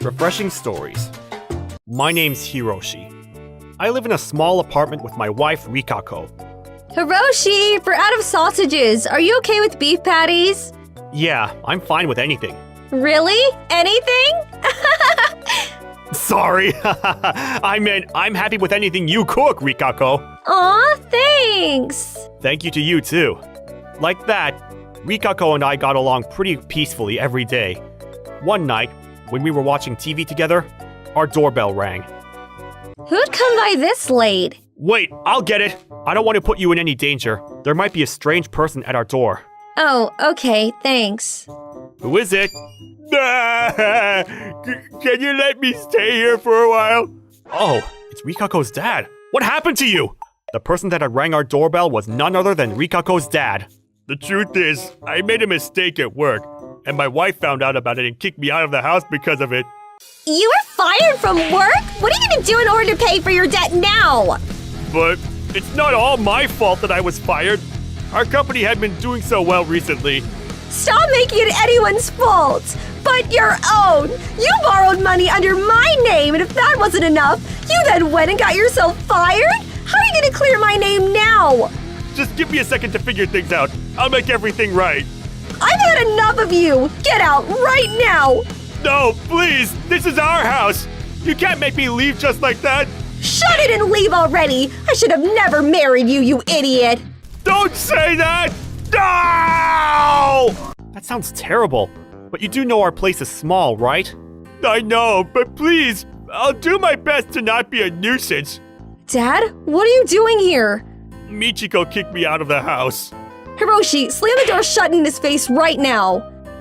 Refreshing stories. My name's Hiroshi. I live in a small apartment with my wife, Rikako. Hiroshi, we're out of sausages. Are you okay with beef patties? Yeah, I'm fine with anything. Really? Anything? Sorry. I meant I'm happy with anything you cook, Rikako. Aw, thanks. Thank you to you, too. Like that, Rikako and I got along pretty peacefully every day. One night, when we were watching TV together, our doorbell rang. Who'd come by this late? Wait, I'll get it. I don't want to put you in any danger. There might be a strange person at our door. Oh, okay, thanks. Who is it? Can you let me stay here for a while? Oh, it's Rikako's dad. What happened to you? The person that had rang our doorbell was none other than Rikako's dad. The truth is, I made a mistake at work, and my wife found out about it and kicked me out of the house because of it. You were fired from work? What are you gonna do in order to pay for your debt now? But it's not all my fault that I was fired. Our company had been doing so well recently. Stop making it anyone's fault, but your own. You borrowed money under my name, and if that wasn't enough, you then went and got yourself fired? How are you gonna clear my name now? Just give me a second to figure things out. I'll make everything right. I've had enough of you. Get out right now. No, please! This is our house! You can't make me leave just like that! Shut it and leave already! I should have never married you, you idiot! Don't say that! No! That sounds terrible. But you do know our place is small, right? I know, but please, I'll do my best to not be a nuisance. Dad, what are you doing here? Michiko kicked me out of the house. Hiroshi, slam the door shut in his face right now.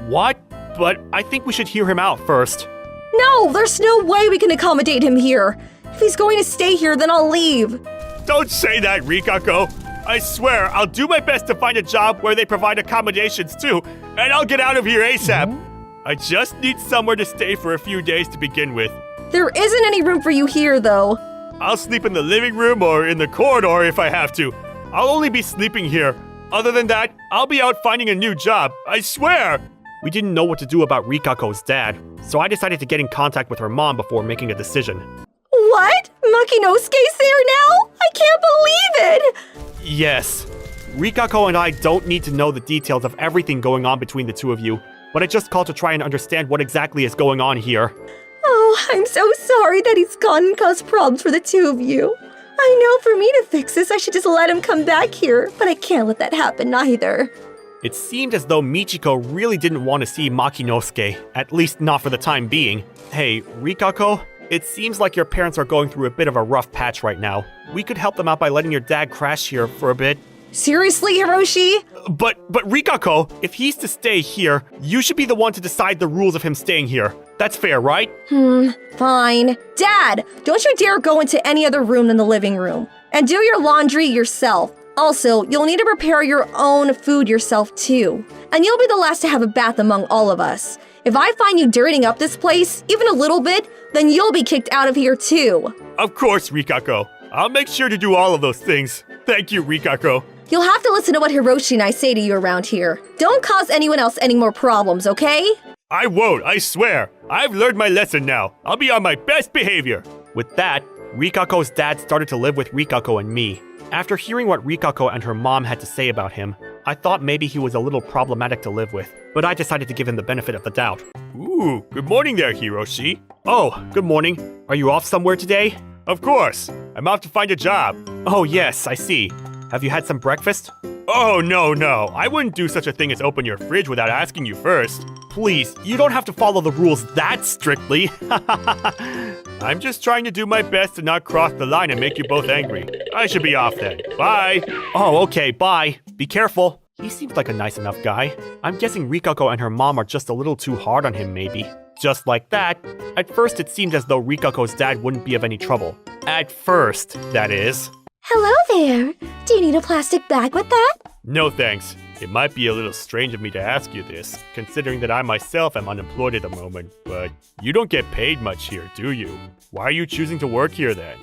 What? But I think we should hear him out first. No, there's no way we can accommodate him here. If he's going to stay here, then I'll leave. Don't say that, Rikako. I swear, I'll do my best to find a job where they provide accommodations too, and I'll get out of here ASAP. I just need somewhere to stay for a few days to begin with. There isn't any room for you here, though. I'll sleep in the living room or in the corridor if I have to. I'll only be sleeping here. Other than that, I'll be out finding a new job. I swear! We didn't know what to do about Rikako's dad, so I decided to get in contact with her mom before making a decision. What? Makinosuke's there now? I can't believe it! Yes. Rikako and I don't need to know the details of everything going on between the two of you, but I just called to try and understand what exactly is going on here. Oh, I'm so sorry that he's gone and caused problems for the two of you. I know for me to fix this, I should just let him come back here, but I can't let that happen either. It seemed as though Michiko really didn't want to see Makinosuke, at least not for the time being. Hey, Rikako, it seems like your parents are going through a bit of a rough patch right now. We could help them out by letting your dad crash here for a bit. Seriously, Hiroshi? But Rikako, if he's to stay here, you should be the one to decide the rules of him staying here. That's fair, right? Fine. Dad, don't you dare go into any other room than the living room. And do your laundry yourself. Also, you'll need to prepare your own food yourself too. And you'll be the last to have a bath among all of us. If I find you dirtying up this place, even a little bit, then you'll be kicked out of here too. Of course, Rikako. I'll make sure to do all of those things. Thank you, Rikako. You'll have to listen to what Hiroshi and I say to you around here. Don't cause anyone else any more problems, okay? I won't, I swear. I've learned my lesson now. I'll be on my best behavior. With that, Rikako's dad started to live with Rikako and me. After hearing what Rikako and her mom had to say about him, I thought maybe he was a little problematic to live with, but I decided to give him the benefit of the doubt. Ooh, good morning there, Hiroshi. Oh, good morning. Are you off somewhere today? Of course. I'm off to find a job. Oh, yes, I see. Have you had some breakfast? Oh, no. I wouldn't do such a thing as open your fridge without asking you first. Please, you don't have to follow the rules that strictly. I'm just trying to do my best to not cross the line and make you both angry. I should be off then. Bye. Oh, okay, bye. Be careful. He seems like a nice enough guy. I'm guessing Rikako and her mom are just a little too hard on him, maybe. Just like that, at first it seemed as though Rikako's dad wouldn't be of any trouble. At first, that is. Hello there. Do you need a plastic bag with that? No thanks. It might be a little strange of me to ask you this, considering that I myself am unemployed at the moment, but you don't get paid much here, do you? Why are you choosing to work here then?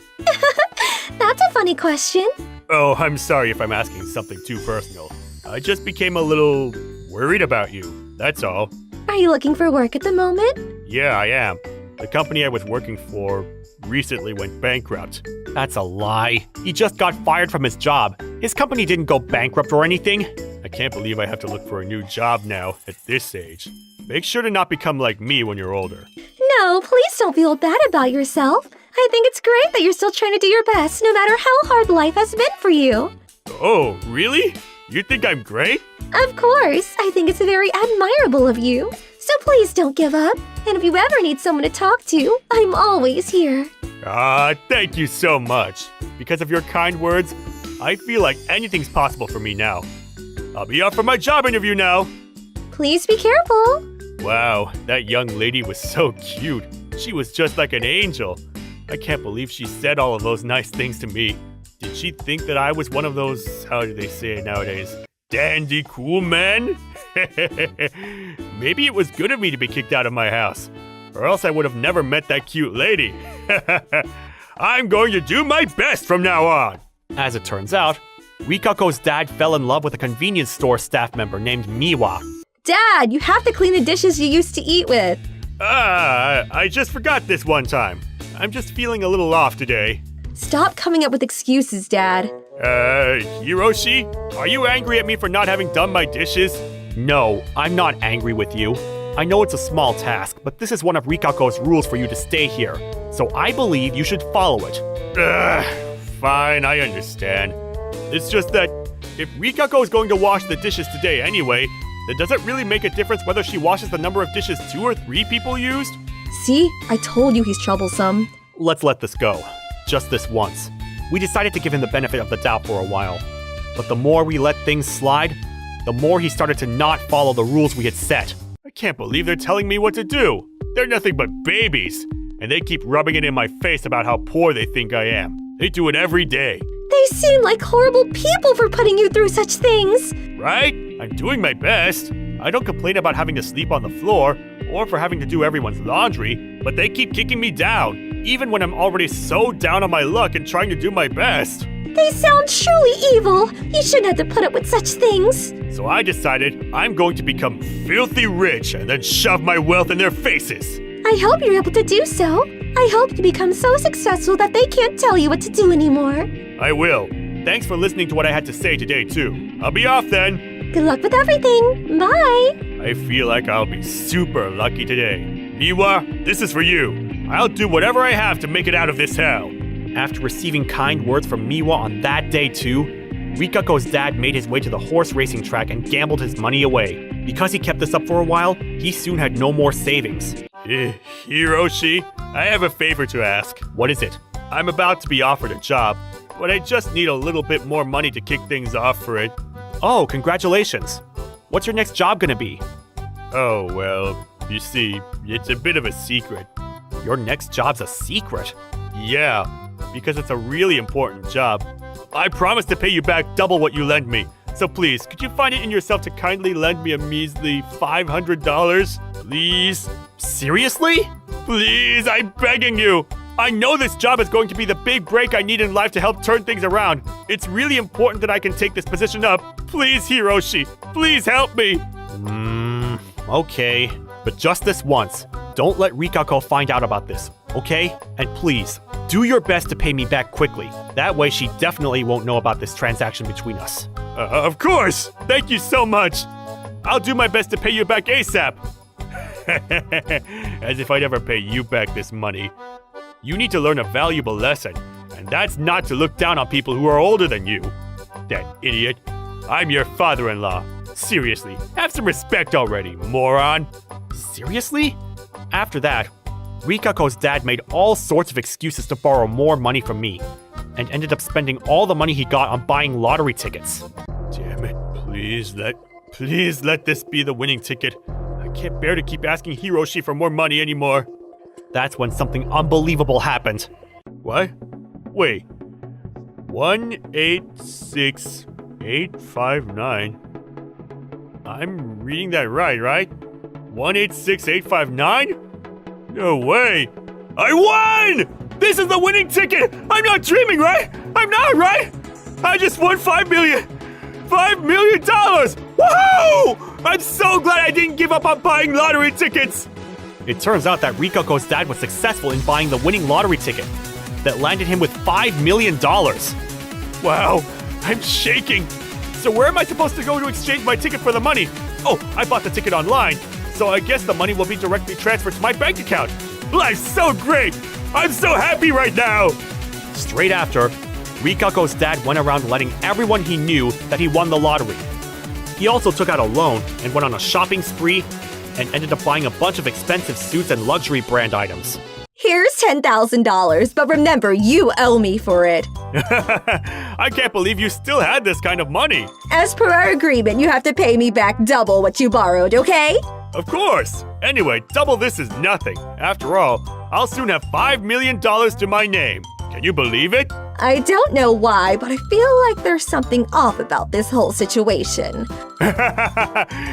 That's a funny question. Oh, I'm sorry if I'm asking something too personal. I just became a little worried about you, that's all. Are you looking for work at the moment? Yeah, I am. The company I was working for recently went bankrupt. That's a lie. He just got fired from his job. His company didn't go bankrupt or anything. I can't believe I have to look for a new job now at this age. Make sure to not become like me when you're older. No, please don't feel bad about yourself. I think it's great that you're still trying to do your best, no matter how hard life has been for you. Oh, really? You think I'm great? Of course, I think it's very admirable of you. So please don't give up. And if you ever need someone to talk to, I'm always here. Thank you so much. Because of your kind words, I feel like anything's possible for me now. I'll be off for my job interview now. Please be careful. Wow, that young lady was so cute. She was just like an angel. I can't believe she said all of those nice things to me. Did she think that I was one of those, how do they say it nowadays, dandy cool men? Maybe it was good of me to be kicked out of my house, or else I would have never met that cute lady. I'm going to do my best from now on. As it turns out, Rikako's dad fell in love with a convenience store staff member named Miwa. Dad, you have to clean the dishes you used to eat with. I just forgot this one time. I'm just feeling a little off today. Stop coming up with excuses, Dad. Hiroshi, are you angry at me for not having done my dishes? No, I'm not angry with you. I know it's a small task, but this is one of Rikako's rules for you to stay here, so I believe you should follow it. Fine, I understand. It's just that if Rikako is going to wash the dishes today anyway, then does it really make a difference whether she washes the number of dishes 2 or 3 people used? See? I told you he's troublesome. Let's let this go. Just this once. We decided to give him the benefit of the doubt for a while. But the more we let things slide, the more he started to not follow the rules we had set. I can't believe they're telling me what to do. They're nothing but babies. And they keep rubbing it in my face about how poor they think I am. They do it every day. They seem like horrible people for putting you through such things. Right? I'm doing my best. I don't complain about having to sleep on the floor or for having to do everyone's laundry, but they keep kicking me down, even when I'm already so down on my luck and trying to do my best. They sound truly evil. You shouldn't have to put up with such things. So I decided I'm going to become filthy rich and then shove my wealth in their faces. I hope you're able to do so. I hope you become so successful that they can't tell you what to do anymore. I will. Thanks for listening to what I had to say today, too. I'll be off then. Good luck with everything. Bye. I feel like I'll be super lucky today. Miwa, this is for you. I'll do whatever I have to make it out of this hell. After receiving kind words from Miwa on that day too, Rikako's dad made his way to the horse racing track and gambled his money away. Because he kept this up for a while, he soon had no more savings. Hiroshi, I have a favor to ask. What is it? I'm about to be offered a job, but I just need a little bit more money to kick things off for it. Oh, congratulations. What's your next job gonna be? Oh, well, you see, it's a bit of a secret. Your next job's a secret? Yeah, because it's a really important job. I promise to pay you back double what you lend me. So please, could you find it in yourself to kindly lend me a measly $500? Please? Seriously? Please, I'm begging you. I know this job is going to be the big break I need in life to help turn things around. It's really important that I can take this position up. Please, Hiroshi, please help me. Okay, but just this once. Don't let Rikako find out about this, okay? And please, do your best to pay me back quickly. That way she definitely won't know about this transaction between us. Of course! Thank you so much! I'll do my best to pay you back ASAP! As if I'd ever pay you back this money. You need to learn a valuable lesson, and that's not to look down on people who are older than you. That idiot. I'm your father-in-law. Seriously, have some respect already, moron. Seriously? After that, Rikako's dad made all sorts of excuses to borrow more money from me, and ended up spending all the money he got on buying lottery tickets. Damn it, please let this be the winning ticket. I can't bear to keep asking Hiroshi for more money anymore. That's when something unbelievable happened. What? Wait. 186859. I'm reading that right? 186859? No way! I won! This is the winning ticket! I'm not dreaming, right? I'm not, right? I just won $5 million! $5 million! Woohoo! I'm so glad I didn't give up on buying lottery tickets! It turns out that Rikako's dad was successful in buying the winning lottery ticket that landed him with $5 million. Wow, I'm shaking. So where am I supposed to go to exchange my ticket for the money? Oh, I bought the ticket online, so I guess the money will be directly transferred to my bank account. Life's so great! I'm so happy right now! Straight after, Rikako's dad went around letting everyone he knew that he won the lottery. He also took out a loan and went on a shopping spree and ended up buying a bunch of expensive suits and luxury brand items. Here's $10,000, but remember, you owe me for it. I can't believe you still had this kind of money. As per our agreement, you have to pay me back double what you borrowed, okay? Of course. Anyway, double this is nothing. After all, I'll soon have $5 million to my name. Can you believe it? I don't know why, but I feel like there's something off about this whole situation.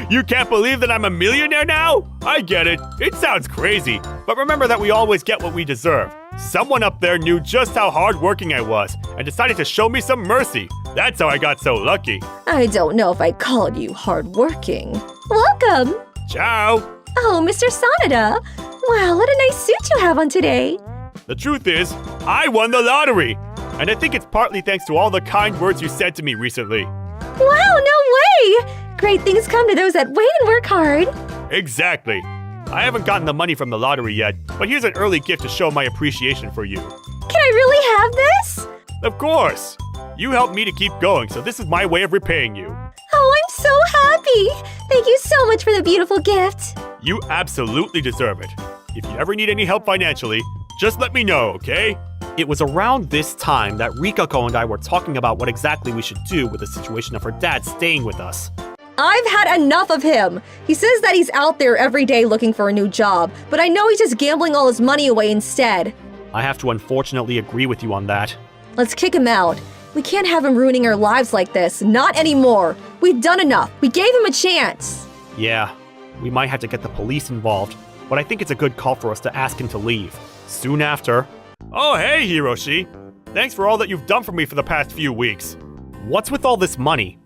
You can't believe that I'm a millionaire now? I get it. It sounds crazy. But remember that we always get what we deserve. Someone up there knew just how hardworking I was and decided to show me some mercy. That's how I got so lucky. I don't know if I'd call you hardworking. Welcome! Ciao! Oh, Mr. Sanada. Wow, what a nice suit you have on today. The truth is, I won the lottery. And I think it's partly thanks to all the kind words you said to me recently. Wow, no way! Great things come to those that wait and work hard. Exactly. I haven't gotten the money from the lottery yet, but here's an early gift to show my appreciation for you. Can I really have this? Of course. You helped me to keep going, so this is my way of repaying you. Oh, I'm so happy! Thank you so much for the beautiful gift. You absolutely deserve it. If you ever need any help financially, just let me know, okay? It was around this time that Rikako and I were talking about what exactly we should do with the situation of her dad staying with us. I've had enough of him. He says that he's out there every day looking for a new job, but I know he's just gambling all his money away instead. I have to unfortunately agree with you on that. Let's kick him out. We can't have him ruining our lives like this. Not anymore. We've done enough. We gave him a chance. Yeah, we might have to get the police involved, but I think it's a good call for us to ask him to leave. Soon after... Oh, hey, Hiroshi! Thanks for all that you've done for me for the past few weeks. What's with all this money?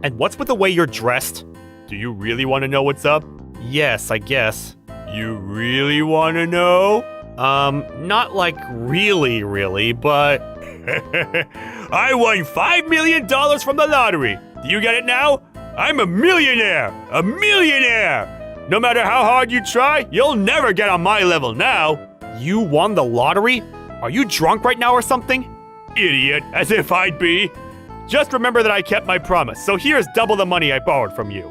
And what's with the way you're dressed? Do you really want to know what's up? Yes, I guess. You really want to know? Not like really, but... I won $5 million from the lottery! Do you get it now? I'm a millionaire! A millionaire! No matter how hard you try, you'll never get on my level now! You won the lottery? Are you drunk right now or something? Idiot, as if I'd be. Just remember that I kept my promise, so here's double the money I borrowed from you.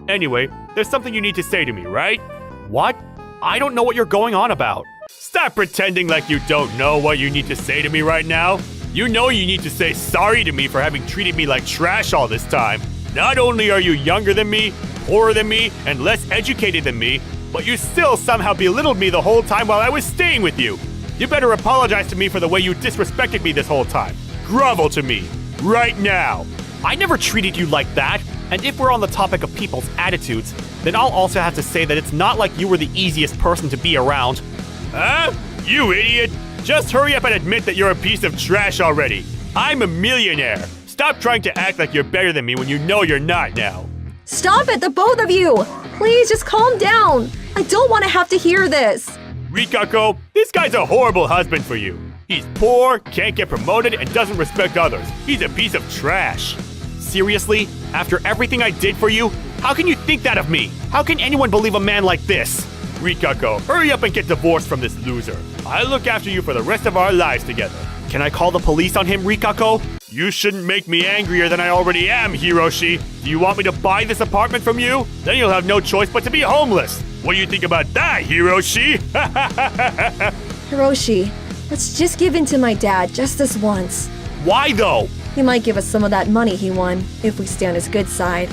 Anyway, there's something you need to say to me, right? What? I don't know what you're going on about. Stop pretending like you don't know what you need to say to me right now. You know you need to say sorry to me for having treated me like trash all this time. Not only are you younger than me, poorer than me, and less educated than me, but you still somehow belittled me the whole time while I was staying with you. You better apologize to me for the way you disrespected me this whole time. Grovel to me, right now. I never treated you like that. And if we're on the topic of people's attitudes, then I'll also have to say that it's not like you were the easiest person to be around. Huh? You idiot! Just hurry up and admit that you're a piece of trash already. I'm a millionaire. Stop trying to act like you're better than me when you know you're not now. Stop it, the both of you! Please just calm down. I don't want to have to hear this. Rikako, this guy's a horrible husband for you. He's poor, can't get promoted, and doesn't respect others. He's a piece of trash. Seriously? After everything I did for you? How can you think that of me? How can anyone believe a man like this? Rikako, hurry up and get divorced from this loser. I'll look after you for the rest of our lives together. Can I call the police on him, Rikako? You shouldn't make me angrier than I already am, Hiroshi. Do you want me to buy this apartment from you? Then you'll have no choice but to be homeless. What do you think about that, Hiroshi? Hiroshi, let's just give in to my dad just this once. Why though? He might give us some of that money he won, if we stay on his good side.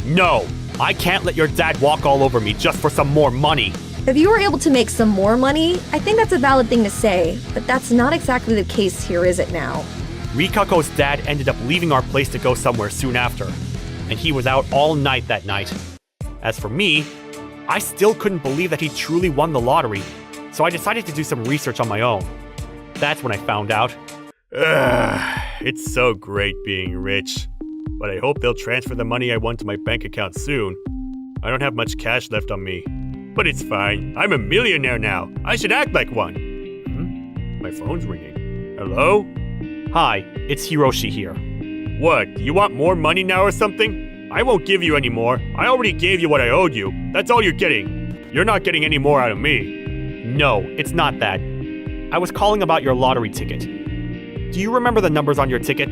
No, I can't let your dad walk all over me just for some more money. If you were able to make some more money, I think that's a valid thing to say, but that's not exactly the case here, is it now? Rikako's dad ended up leaving our place to go somewhere soon after, and he was out all night that night. As for me, I still couldn't believe that he truly won the lottery, so I decided to do some research on my own. That's when I found out. It's so great being rich, but I hope they'll transfer the money I won to my bank account soon. I don't have much cash left on me. But it's fine. I'm a millionaire now. I should act like one. My phone's ringing. Hello? Hi, it's Hiroshi here. What, you want more money now or something? I won't give you any more. I already gave you what I owed you. That's all you're getting. You're not getting any more out of me. No, it's not that. I was calling about your lottery ticket. Do you remember the numbers on your ticket?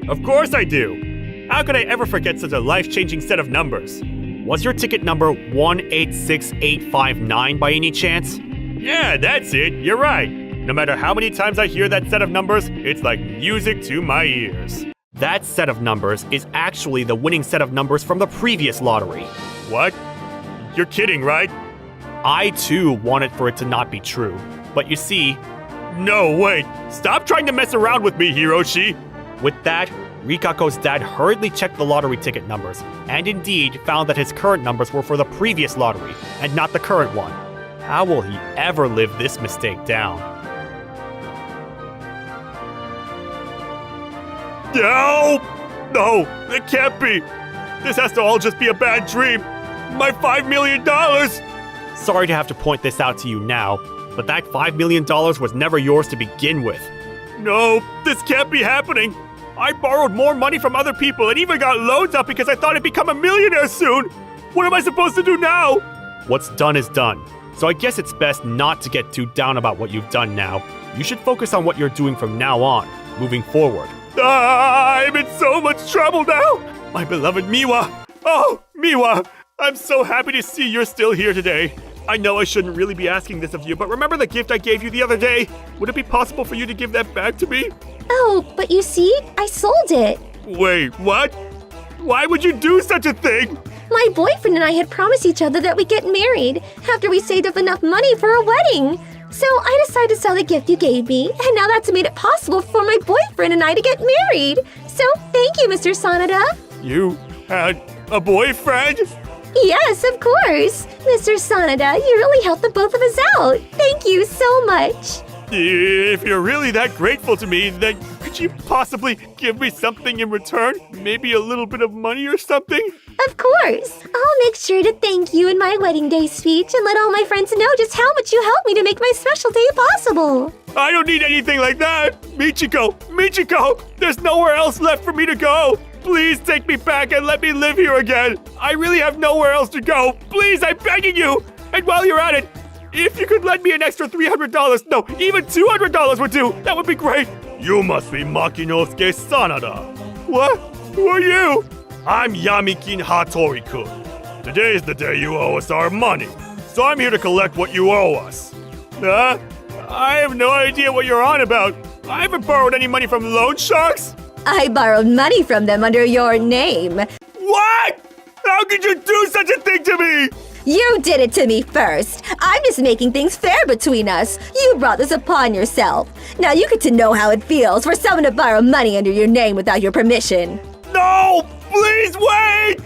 Of course I do. How could I ever forget such a life-changing set of numbers? Was your ticket number 186859 by any chance? Yeah, that's it. You're right. No matter how many times I hear that set of numbers, it's like music to my ears. That set of numbers is actually the winning set of numbers from the previous lottery. What? You're kidding, right? I too wanted for it to not be true. But you see... No, wait. Stop trying to mess around with me, Hiroshi. With that, Rikako's dad hurriedly checked the lottery ticket numbers, and indeed found that his current numbers were for the previous lottery, and not the current one. How will he ever live this mistake down? No! No, it can't be! This has to all just be a bad dream! My $5 million! Sorry to have to point this out to you now, but that $5 million was never yours to begin with. No, this can't be happening! I borrowed more money from other people and even got loans up because I thought I'd become a millionaire soon! What am I supposed to do now? What's done is done, so I guess it's best not to get too down about what you've done now. You should focus on what you're doing from now on, moving forward. I'm in so much trouble now! My beloved Miwa! Oh, Miwa! I'm so happy to see you're still here today. I know I shouldn't really be asking this of you, but remember the gift I gave you the other day? Would it be possible for you to give that back to me? Oh, but you see, I sold it. Wait, what? Why would you do such a thing? My boyfriend and I had promised each other that we'd get married after we saved up enough money for a wedding. So I decided to sell the gift you gave me, and now that's made it possible for my boyfriend and I to get married. So thank you, Mr. Sanada. You had a boyfriend? Yes, of course. Mr. Sanada, you really helped the both of us out. Thank you so much. If you're really that grateful to me, then could you possibly give me something in return? Maybe a little bit of money or something? Of course. I'll make sure to thank you in my wedding day speech and let all my friends know just how much you helped me to make my special day possible. I don't need anything like that! Michiko! Michiko! There's nowhere else left for me to go! Please take me back and let me live here again! I really have nowhere else to go! Please, I'm begging you! And while you're at it, if you could lend me an extra $300, no, even $200 would do, that would be great! You must be Makinosuke Sanada. What? Who are you? I'm Yamikin Hattori-kun. Today is the day you owe us our money, so I'm here to collect what you owe us. Huh? I have no idea what you're on about. I haven't borrowed any money from loan sharks. I borrowed money from them under your name. What? How could you do such a thing to me? You did it to me first. I'm just making things fair between us. You brought this upon yourself. Now you get to know how it feels for someone to borrow money under your name without your permission. No! Please wait!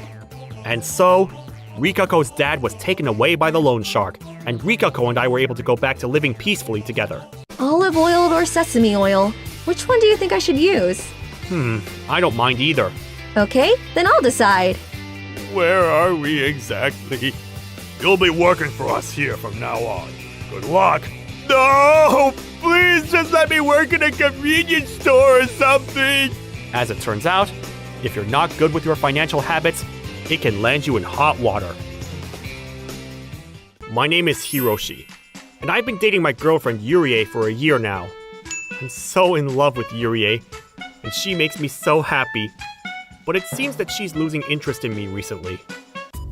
And so, Rikako's dad was taken away by the loan shark, and Rikako and I were able to go back to living peacefully together. Olive oil or sesame oil? Which one do you think I should use? I don't mind either. Okay, then I'll decide. Where are we exactly? You'll be working for us here from now on. Good luck. No! Please just let me work in a convenience store or something! As it turns out, if you're not good with your financial habits, it can land you in hot water. My name is Hiroshi, and I've been dating my girlfriend Yurie for a year now. I'm so in love with Yurie, and she makes me so happy. But it seems that she's losing interest in me recently.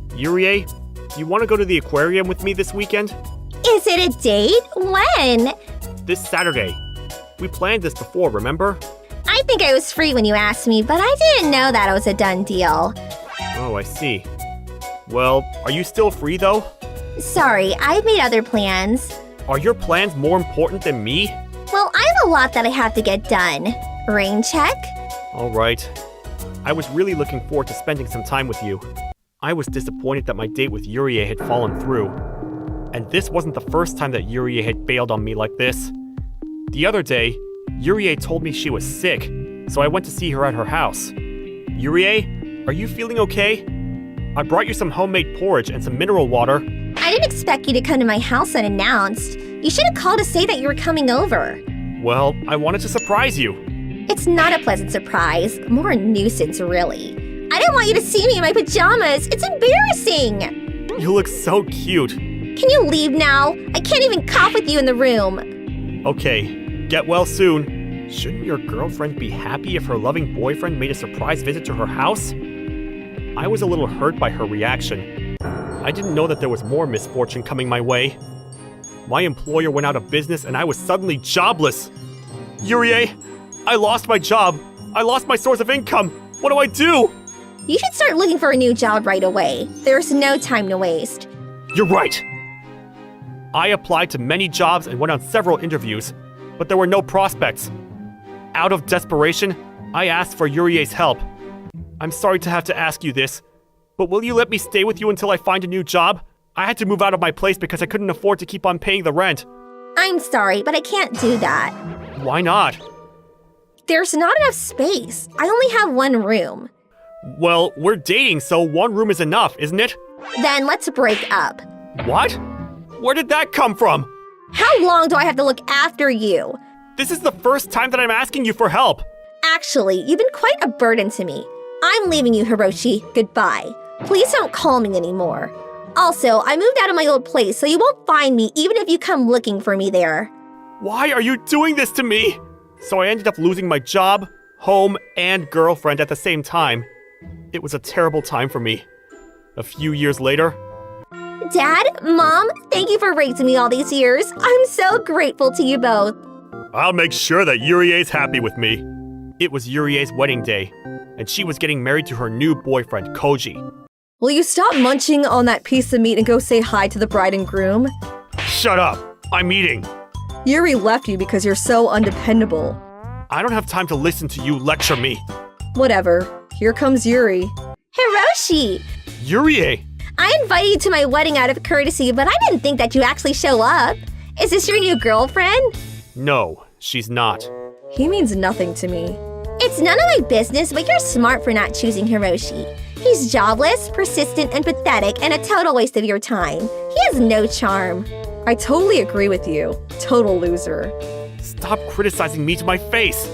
Yurie, do you want to go to the aquarium with me this weekend? Is it a date? When? This Saturday. We planned this before, remember? I think I was free when you asked me, but I didn't know that it was a done deal. Oh, I see. Well, are you still free though? Sorry, I've made other plans. Are your plans more important than me? Well, I have a lot that I have to get done. Rain check? Alright. I was really looking forward to spending some time with you. I was disappointed that my date with Yurie had fallen through. And this wasn't the first time that Yurie had bailed on me like this. The other day, Yurie told me she was sick, so I went to see her at her house. Yurie, are you feeling okay? I brought you some homemade porridge and some mineral water. I didn't expect you to come to my house unannounced. You should have called to say that you were coming over. Well, I wanted to surprise you. It's not a pleasant surprise, more a nuisance, really. I didn't want you to see me in my pajamas. It's embarrassing. You look so cute. Can you leave now? I can't even cough with you in the room. Okay, get well soon. Shouldn't your girlfriend be happy if her loving boyfriend made a surprise visit to her house? I was a little hurt by her reaction. I didn't know that there was more misfortune coming my way. My employer went out of business and I was suddenly jobless. Yurie, I lost my job. I lost my source of income. What do I do? You should start looking for a new job right away. There's no time to waste. You're right. I applied to many jobs and went on several interviews, but there were no prospects. Out of desperation, I asked for Yurie's help. I'm sorry to have to ask you this, but will you let me stay with you until I find a new job? I had to move out of my place because I couldn't afford to keep on paying the rent. I'm sorry, but I can't do that. Why not? There's not enough space. I only have one room. Well, we're dating, so one room is enough, isn't it? Then let's break up. What? Where did that come from? How long do I have to look after you? This is the first time that I'm asking you for help. Actually, you've been quite a burden to me. I'm leaving you, Hiroshi. Goodbye. Please don't call me anymore. Also, I moved out of my old place, so you won't find me even if you come looking for me there. Why are you doing this to me? So I ended up losing my job, home, and girlfriend at the same time. It was a terrible time for me. A few years later... Dad, Mom, thank you for raising me all these years. I'm so grateful to you both. I'll make sure that Yurie's happy with me. It was Yurie's wedding day, and she was getting married to her new boyfriend, Koji. Will you stop munching on that piece of meat and go say hi to the bride and groom? Shut up! I'm eating! Yuri left you because you're so undependable. I don't have time to listen to you lecture me. Whatever. Here comes Yuri. Hiroshi! Yurie! I invited you to my wedding out of courtesy, but I didn't think that you'd actually show up. Is this your new girlfriend? No, she's not. He means nothing to me. It's none of my business, but you're smart for not choosing Hiroshi. He's jobless, persistent, and pathetic, and a total waste of your time. He has no charm. I totally agree with you. Total loser. Stop criticizing me to my face.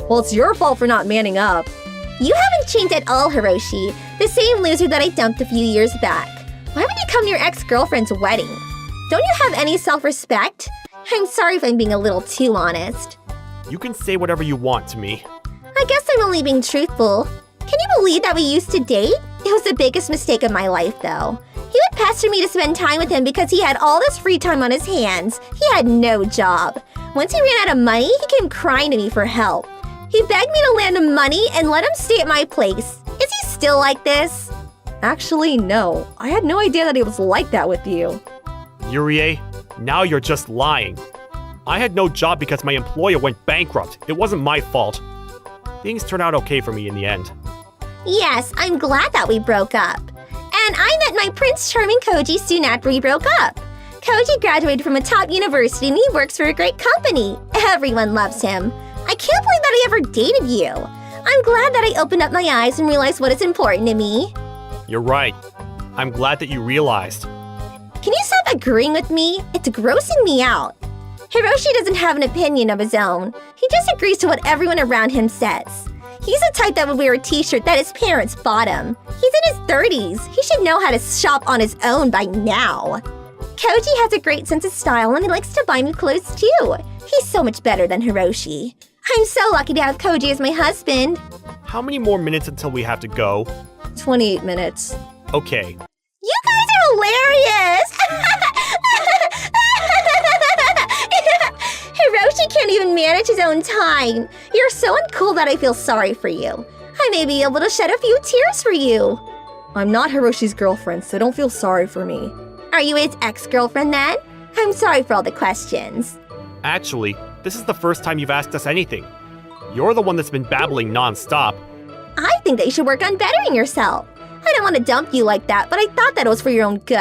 Well, it's your fault for not manning up. You haven't changed at all, Hiroshi. The same loser that I dumped a few years back. Why would you come to your ex-girlfriend's wedding? Don't you have any self-respect? I'm sorry if I'm being a little too honest. You can say whatever you want to me. I guess I'm only being truthful. Can you believe that we used to date? It was the biggest mistake of my life, though. He would pester me to spend time with him because he had all this free time on his hands. He had no job. Once he ran out of money, he came crying to me for help. He begged me to lend him money and let him stay at my place. Is he still like this? Actually, no. I had no idea that he was like that with you. Yurie, now you're just lying. I had no job because my employer went bankrupt. It wasn't my fault. Things turned out okay for me in the end. Yes, I'm glad that we broke up. And I met my Prince Charming Koji soon after we broke up. Koji graduated from a top university and he works for a great company. Everyone loves him. I can't believe that I ever dated you. I'm glad that I opened up my eyes and realized what is important to me. You're right. I'm glad that you realized. Can you stop agreeing with me? It's grossing me out. Hiroshi doesn't have an opinion of his own. He just agrees to what everyone around him says. He's the type that would wear a t-shirt that his parents bought him. He's in his 30s. He should know how to shop on his own by now. Koji has a great sense of style and he likes to buy me clothes too. He's so much better than Hiroshi. I'm so lucky to have Koji as my husband. How many more minutes until we have to go? 28 minutes. Okay. You guys are hilarious! Hiroshi can't even manage his own time. You're so uncool that I feel sorry for you. I may be able to shed a few tears for you. I'm not Hiroshi's girlfriend, so don't feel sorry for me. Are you his ex-girlfriend then? I'm sorry for all the questions. Actually, this is the first time you've asked us anything. You're the one that's been babbling non-stop. I think that you should work on bettering yourself. I don't want to dump you like that, but I thought that it was for your own good.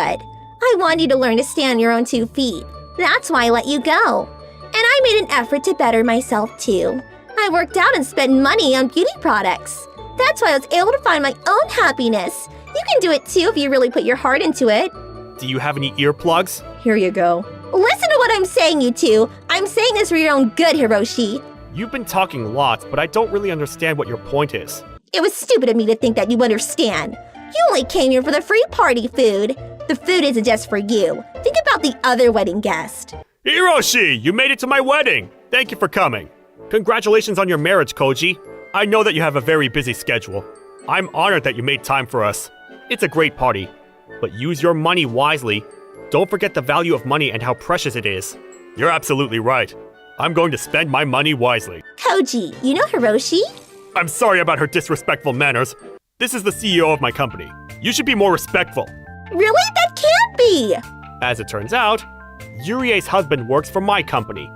I want you to learn to stand on your own 2 feet. That's why I let you go. And I made an effort to better myself too. I worked out and spent money on beauty products. That's why I was able to find my own happiness. You can do it too if you really put your heart into it. Do you have any earplugs? Here you go. Listen to what I'm saying, you two. I'm saying this for your own good, Hiroshi. You've been talking lots, but I don't really understand what your point is. It was stupid of me to think that you understand. You only came here for the free party food. The food isn't just for you. Think about the other wedding guest. Hiroshi, you made it to my wedding! Thank you for coming. Congratulations on your marriage, Koji. I know that you have a very busy schedule. I'm honored that you made time for us. It's a great party. But use your money wisely. Don't forget the value of money and how precious it is. You're absolutely right. I'm going to spend my money wisely. Koji, you know Hiroshi? I'm sorry about her disrespectful manners. This is the CEO of my company. You should be more respectful. Really? That can't be! As it turns out, Yurie's husband works for my company.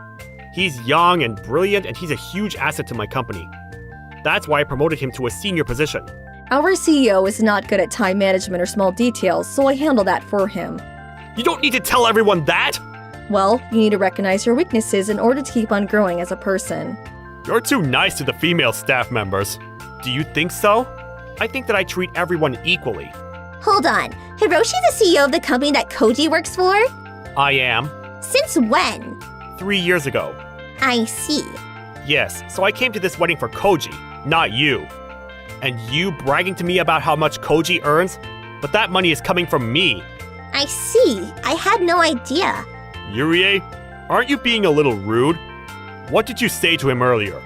He's young and brilliant, and he's a huge asset to my company. That's why I promoted him to a senior position. Our CEO is not good at time management or small details, so I handle that for him. You don't need to tell everyone that! Well, you need to recognize your weaknesses in order to keep on growing as a person. You're too nice to the female staff members. Do you think so? I think that I treat everyone equally. Hold on. Hiroshi's the CEO of the company that Koji works for? I am. Since when? 3 years ago. I see. Yes, so I came to this wedding for Koji, not you. And you bragging to me about how much Koji earns? But that money is coming from me. I see. I had no idea. Yurie, aren't you being a little rude? What did you say to him earlier?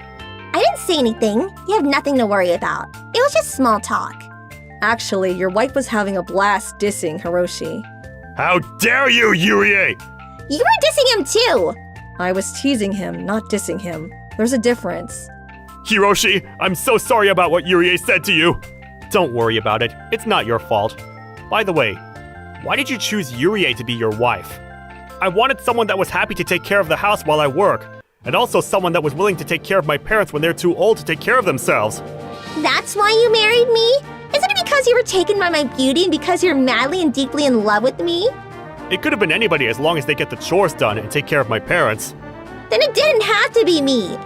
I didn't say anything. You have nothing to worry about. It was just small talk. Actually, your wife was having a blast dissing Hiroshi. How dare you, Yurie! You were dissing him too. I was teasing him, not dissing him. There's a difference. Hiroshi, I'm so sorry about what Yurie said to you. Don't worry about it. It's not your fault. By the way, why did you choose Yurie to be your wife? I wanted someone that was happy to take care of the house while I work, and also someone that was willing to take care of my parents when they're too old to take care of themselves. That's why you married me? Isn't it because you were taken by my beauty and because you're madly and deeply in love with me? It could have been anybody as long as they get the chores done and take care of my parents. Then it didn't have to be me.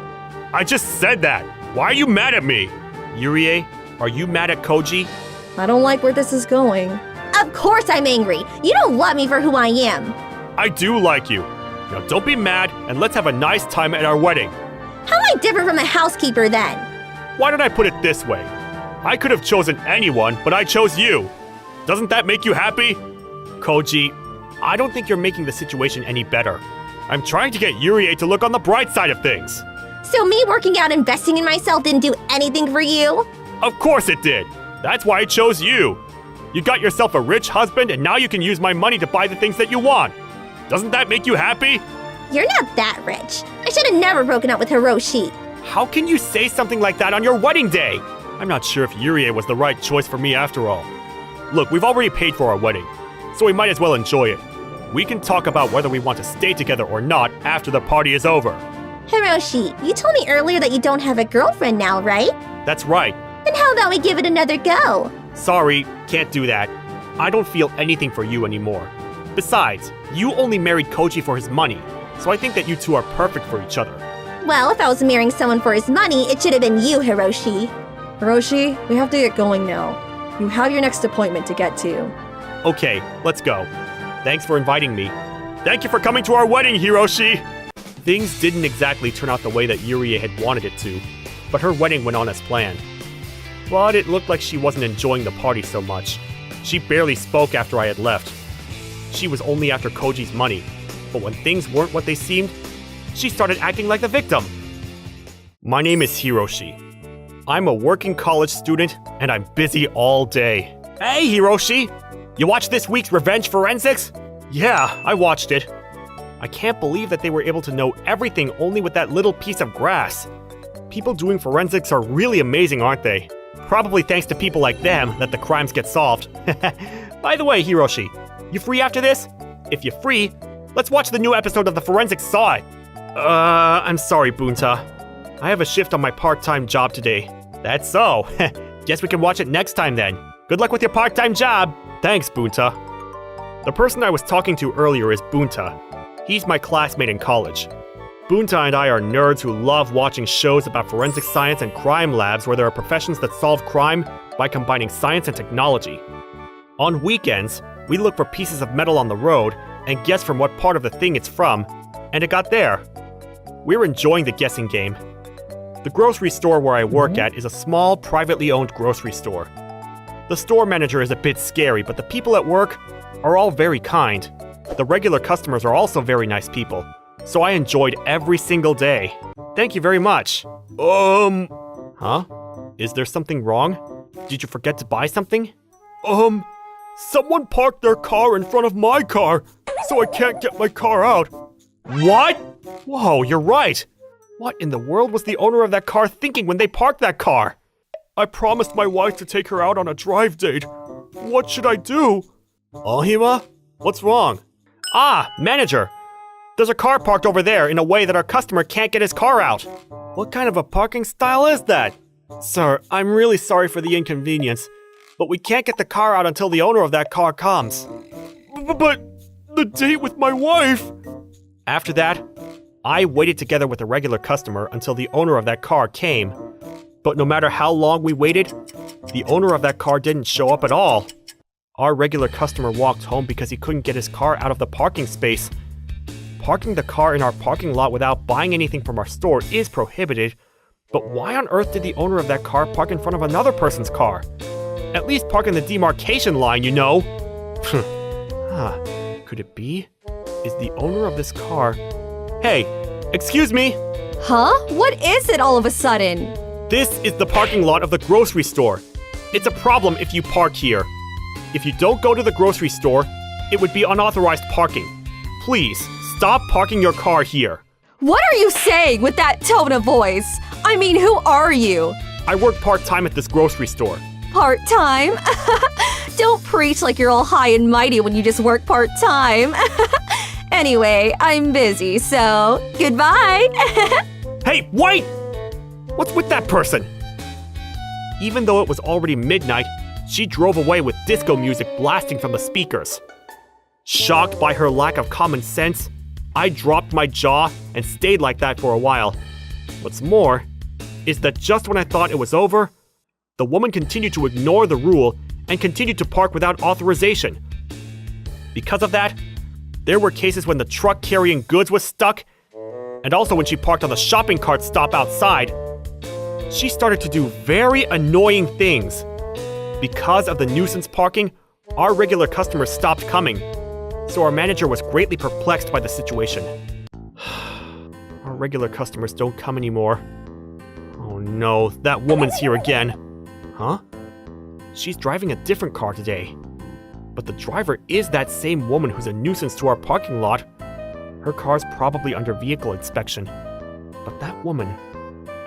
I just said that. Why are you mad at me? Yurie, are you mad at Koji? I don't like where this is going. Of course I'm angry. You don't love me for who I am. I do like you. Now don't be mad and let's have a nice time at our wedding. How am I different from a housekeeper then? Why don't I put it this way? I could have chosen anyone, but I chose you. Doesn't that make you happy? Koji, I don't think you're making the situation any better. I'm trying to get Yurie to look on the bright side of things. So me working out investing in myself didn't do anything for you? Of course it did. That's why I chose you. You got yourself a rich husband and now you can use my money to buy the things that you want. Doesn't that make you happy? You're not that rich. I should have never broken up with Hiroshi. How can you say something like that on your wedding day? I'm not sure if Yurie was the right choice for me after all. Look, we've already paid for our wedding, so we might as well enjoy it. We can talk about whether we want to stay together or not after the party is over. Hiroshi, you told me earlier that you don't have a girlfriend now, right? That's right. Then how about we give it another go? Sorry, can't do that. I don't feel anything for you anymore. Besides, you only married Koji for his money, so I think that you two are perfect for each other. Well, if I was marrying someone for his money, it should have been you, Hiroshi. Hiroshi, we have to get going now. You have your next appointment to get to. Okay, let's go. Thanks for inviting me. Thank you for coming to our wedding, Hiroshi! Things didn't exactly turn out the way that Yurie had wanted it to, but her wedding went on as planned. But it looked like she wasn't enjoying the party so much. She barely spoke after I had left. She was only after Koji's money, but when things weren't what they seemed, she started acting like the victim. My name is Hiroshi. I'm a working college student, and I'm busy all day. Hey, Hiroshi! You watched this week's Revenge Forensics? Yeah, I watched it. I can't believe that they were able to know everything only with that little piece of grass. People doing forensics are really amazing, aren't they? Probably thanks to people like them that the crimes get solved. By the way, Hiroshi, you free after this? If you're free, let's watch the new episode of the Forensics Saw It. I'm sorry, Bunta. I have a shift on my part-time job today. That's so. Guess we can watch it next time then. Good luck with your part-time job. Thanks, Bunta. The person I was talking to earlier is Bunta. He's my classmate in college. Bunta and I are nerds who love watching shows about forensic science and crime labs where there are professions that solve crime by combining science and technology. On weekends, We looked for pieces of metal on the road and guessed from what part of the thing it's from, and it got there. We were enjoying the guessing game. The grocery store where I work at is a small, privately owned grocery store. The store manager is a bit scary, but the people at work are all very kind. The regular customers are also very nice people, so I enjoyed every single day. Thank you very much. Huh? Is there something wrong? Did you forget to buy something? Someone parked their car in front of my car, so I can't get my car out. What? Whoa, you're right. What in the world was the owner of that car thinking when they parked that car? I promised my wife to take her out on a drive date. What should I do? Ohima? What's wrong? Manager. There's a car parked over there in a way that our customer can't get his car out. What kind of a parking style is that? Sir, I'm really sorry for the inconvenience, but we can't get the car out until the owner of that car comes. But the date with my wife! After that, I waited together with a regular customer until the owner of that car came. But no matter how long we waited, the owner of that car didn't show up at all. Our regular customer walked home because he couldn't get his car out of the parking space. Parking the car in our parking lot without buying anything from our store is prohibited, but why on earth did the owner of that car park in front of another person's car? At least park in the demarcation line, you know. Could it be? Is the owner of this car... Hey, excuse me? Huh? What is it all of a sudden? This is the parking lot of the grocery store. It's a problem if you park here. If you don't go to the grocery store, it would be unauthorized parking. Please, stop parking your car here. What are you saying with that tone of voice? I mean, who are you? I work part-time at this grocery store. Part-time? Don't preach like you're all high and mighty when you just work part-time. Anyway, I'm busy, so goodbye. Hey, wait! What's with that person? Even though it was already midnight, she drove away with disco music blasting from the speakers. Shocked by her lack of common sense, I dropped my jaw and stayed like that for a while. What's more, is that just when I thought it was over, the woman continued to ignore the rule and continued to park without authorization. Because of that, there were cases when the truck carrying goods was stuck, and also when she parked on the shopping cart stop outside. She started to do very annoying things. Because of the nuisance parking, our regular customers stopped coming, so our manager was greatly perplexed by the situation. Our regular customers don't come anymore. Oh no, that woman's here again. Huh? She's driving a different car today. But the driver is that same woman who's a nuisance to our parking lot. Her car's probably under vehicle inspection. But that woman,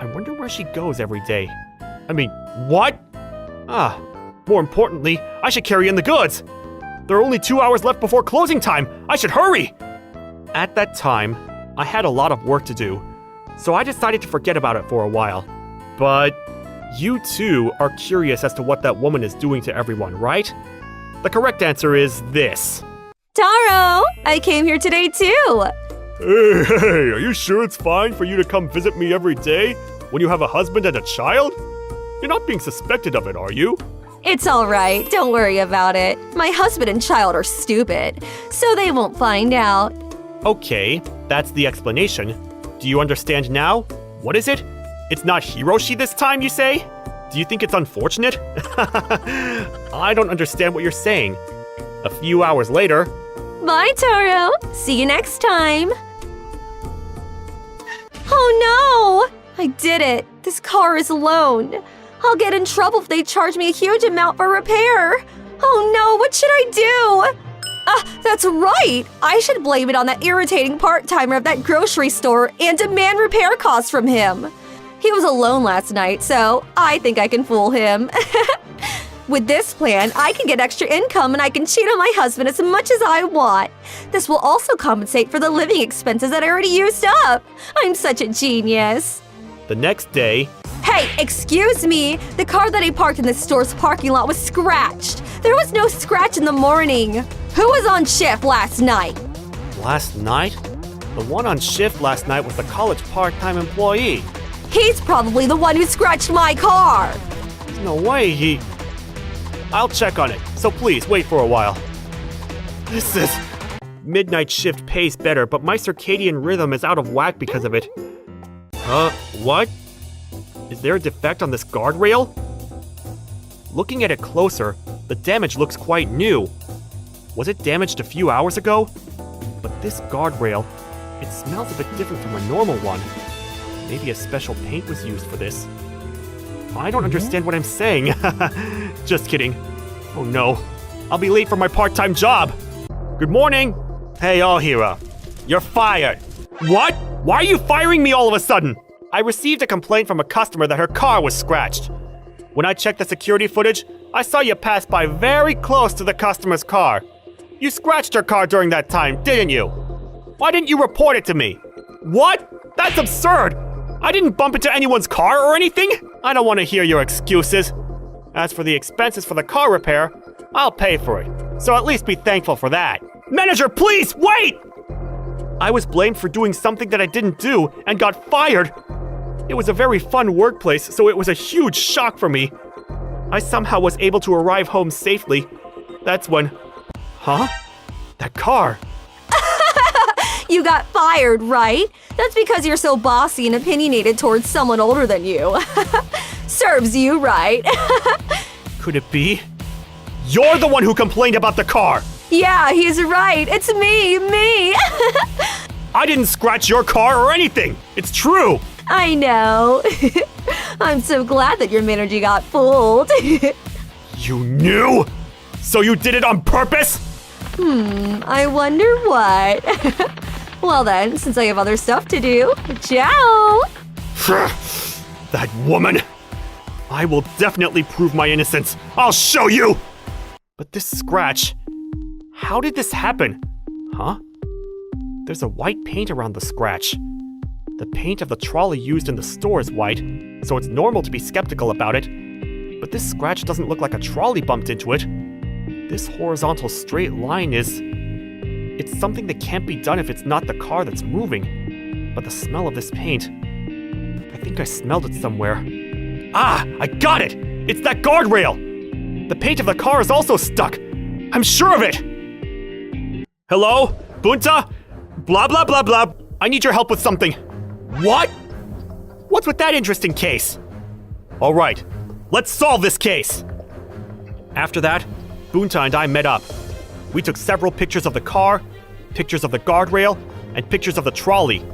I wonder where she goes every day. I mean, what? More importantly, I should carry in the goods. There are only 2 hours left before closing time. I should hurry. At that time, I had a lot of work to do, so I decided to forget about it for a while. But you too are curious as to what that woman is doing to everyone, right? The correct answer is this. Taro, I came here today too. Hey, are you sure it's fine for you to come visit me every day when you have a husband and a child? You're not being suspected of it, are you? It's all right, don't worry about it. My husband and child are stupid, so they won't find out. Okay, that's the explanation. Do you understand now? What is it? It's not Hiroshi this time, you say? Do you think it's unfortunate? I don't understand what you're saying. A few hours later... Bye, Taro. See you next time. Oh no! I did it. This car is loaned. I'll get in trouble if they charge me a huge amount for repair. Oh no, what should I do? That's right! I should blame it on that irritating part-timer at that grocery store and demand repair costs from him. He was alone last night, so I think I can fool him. With this plan, I can get extra income and I can cheat on my husband as much as I want. This will also compensate for the living expenses that I already used up. I'm such a genius. The next day... Hey, excuse me! The car that I parked in the store's parking lot was scratched. There was no scratch in the morning. Who was on shift last night? Last night? The one on shift last night was the college part-time employee. He's probably the one who scratched my car. There's no way I'll check on it, so please wait for a while. This is... Midnight shift pays better, but my circadian rhythm is out of whack because of it. What? Is there a defect on this guardrail? Looking at it closer, the damage looks quite new. Was it damaged a few hours ago? But this guardrail, it smells a bit different from a normal one. Maybe a special paint was used for this. I don't understand what I'm saying. Just kidding. Oh no, I'll be late for my part-time job. Good morning. Hey, Ohira, you're fired. What? Why are you firing me all of a sudden? I received a complaint from a customer that her car was scratched. When I checked the security footage, I saw you pass by very close to the customer's car. You scratched her car during that time, didn't you? Why didn't you report it to me? What? That's absurd! I didn't bump into anyone's car or anything! I don't want to hear your excuses. As for the expenses for the car repair, I'll pay for it, so at least be thankful for that. Manager, please, wait! I was blamed for doing something that I didn't do and got fired. It was a very fun workplace, so it was a huge shock for me. I somehow was able to arrive home safely. That's when... Huh? That car. You got fired, right? That's because you're so bossy and opinionated towards someone older than you. Serves you right. Could it be? You're the one who complained about the car! Yeah, he's right. It's me. I didn't scratch your car or anything! It's true! I know. I'm so glad that your manager got fooled. You knew? So you did it on purpose? I wonder what. Well then, since I have other stuff to do, ciao! That woman! I will definitely prove my innocence. I'll show you! But this scratch... How did this happen? Huh? There's a white paint around the scratch. The paint of the trolley used in the store is white, so it's normal to be skeptical about it. But this scratch doesn't look like a trolley bumped into it. This horizontal straight line is... It's something that can't be done if it's not the car that's moving. But the smell of this paint... I think I smelled it somewhere. Ah! I got it! It's that guardrail! The paint of the car is also stuck! I'm sure of it! Hello? Bunta? Blah blah blah blah. I need your help with something. What? What's with that interesting case? Alright, let's solve this case! After that, Bunta and I met up. We took several pictures of the car, pictures of the guardrail, and pictures of the trolley.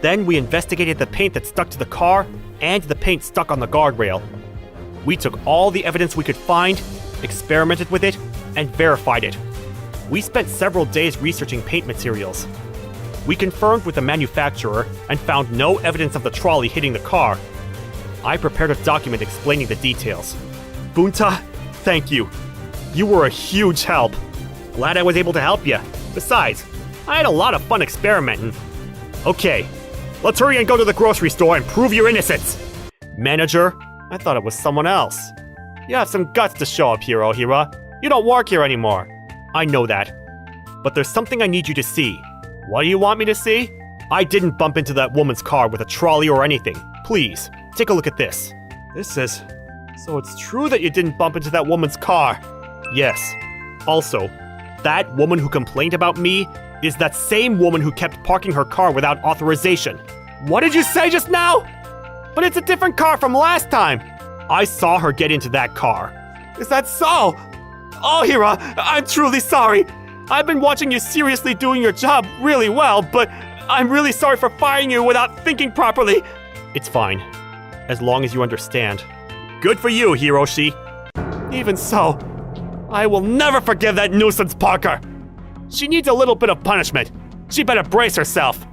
Then we investigated the paint that stuck to the car and the paint stuck on the guardrail. We took all the evidence we could find, experimented with it, and verified it. We spent several days researching paint materials. We confirmed with the manufacturer and found no evidence of the trolley hitting the car. I prepared a document explaining the details. Bunta, thank you. You were a huge help. Glad I was able to help you. Besides, I had a lot of fun experimenting. Okay, let's hurry and go to the grocery store and prove your innocence. Manager, I thought it was someone else. You have some guts to show up here, Ohira. You don't work here anymore. I know that. But there's something I need you to see. What do you want me to see? I didn't bump into that woman's car with a trolley or anything. Please, take a look at this. This is... So it's true that you didn't bump into that woman's car. Yes. Also, that woman who complained about me is that same woman who kept parking her car without authorization. What did you say just now? But it's a different car from last time. I saw her get into that car. Is that so? Oh, Hira, I'm truly sorry. I've been watching you seriously doing your job really well, but I'm really sorry for firing you without thinking properly. It's fine, as long as you understand. Good for you, Hiroshi. Even so, I will never forgive that nuisance Parker. She needs a little bit of punishment. She better brace herself.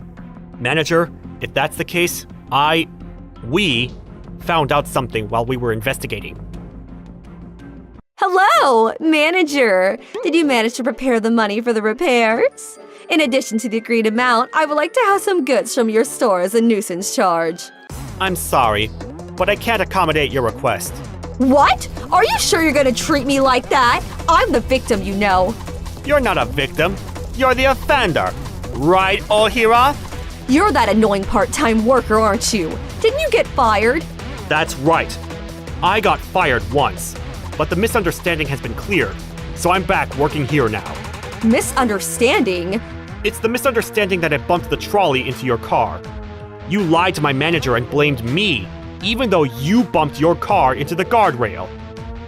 Manager, if that's the case, we found out something while we were investigating. Hello, manager. Did you manage to prepare the money for the repairs? In addition to the agreed amount, I would like to have some goods from your store as a nuisance charge. I'm sorry, but I can't accommodate your request. What? Are you sure you're gonna treat me like that? I'm the victim, you know. You're not a victim. You're the offender. Right, Ohira? You're that annoying part-time worker, aren't you? Didn't you get fired? That's right. I got fired once, but the misunderstanding has been cleared, so I'm back working here now. Misunderstanding? It's the misunderstanding that I bumped the trolley into your car. You lied to my manager and blamed me, even though you bumped your car into the guardrail.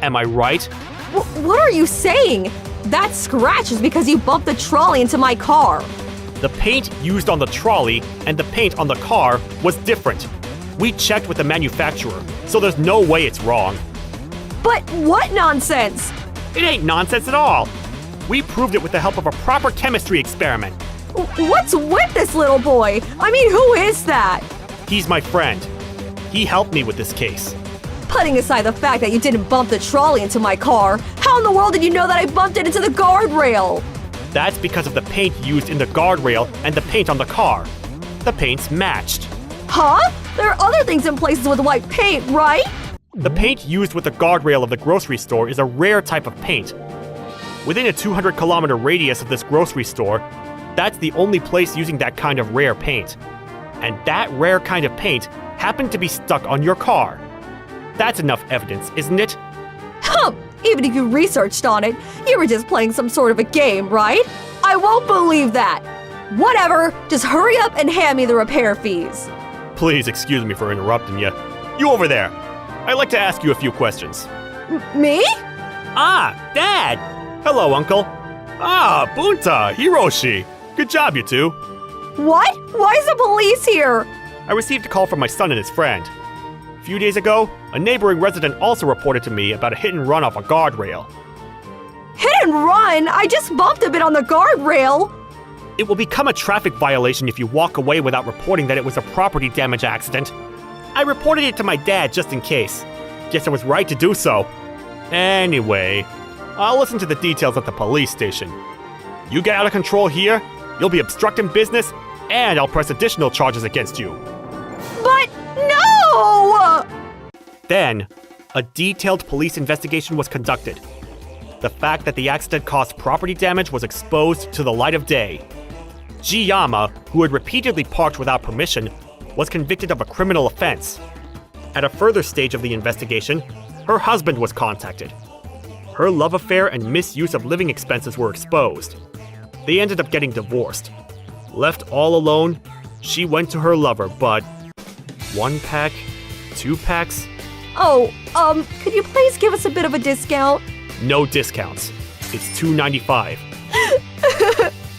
Am I right? What are you saying? That scratch is because you bumped the trolley into my car. The paint used on the trolley and the paint on the car was different. We checked with the manufacturer, so there's no way it's wrong. But what nonsense? It ain't nonsense at all. We proved it with the help of a proper chemistry experiment. What's with this little boy? I mean, who is that? He's my friend. He helped me with this case. Putting aside the fact that you didn't bump the trolley into my car, how in the world did you know that I bumped it into the guardrail? That's because of the paint used in the guardrail and the paint on the car. The paints matched. Huh? There are other things in places with white paint, right? The paint used with the guardrail of the grocery store is a rare type of paint. Within a 200-kilometer radius of this grocery store, that's the only place using that kind of rare paint. And that rare kind of paint happened to be stuck on your car. That's enough evidence, isn't it? Even if you researched on it, you were just playing some sort of a game, right? I won't believe that. Whatever, just hurry up and hand me the repair fees. Please excuse me for interrupting you. You over there. I'd like to ask you a few questions. Me? Ah, Dad! Hello, Uncle. Ah, Bunta, Hiroshi. Good job, you two. What? Why is the police here? I received a call from my son and his friend. A few days ago, a neighboring resident also reported to me about a hit and run off a guardrail. Hit and run? I just bumped a bit on the guardrail. It will become a traffic violation if you walk away without reporting that it was a property damage accident. I reported it to my dad just in case. Guess I was right to do so. Anyway, I'll listen to the details at the police station. You get out of control here, you'll be obstructing business, and I'll press additional charges against you. But no! Then, a detailed police investigation was conducted. The fact that the accident caused property damage was exposed to the light of day. Jiyama, who had repeatedly parked without permission, was convicted of a criminal offense. At a further stage of the investigation, her husband was contacted. Her love affair and misuse of living expenses were exposed. They ended up getting divorced. Left all alone, she went to her lover, but 1 pack, 2 packs? Oh, could you please give us a bit of a discount? No discounts. It's $2.95.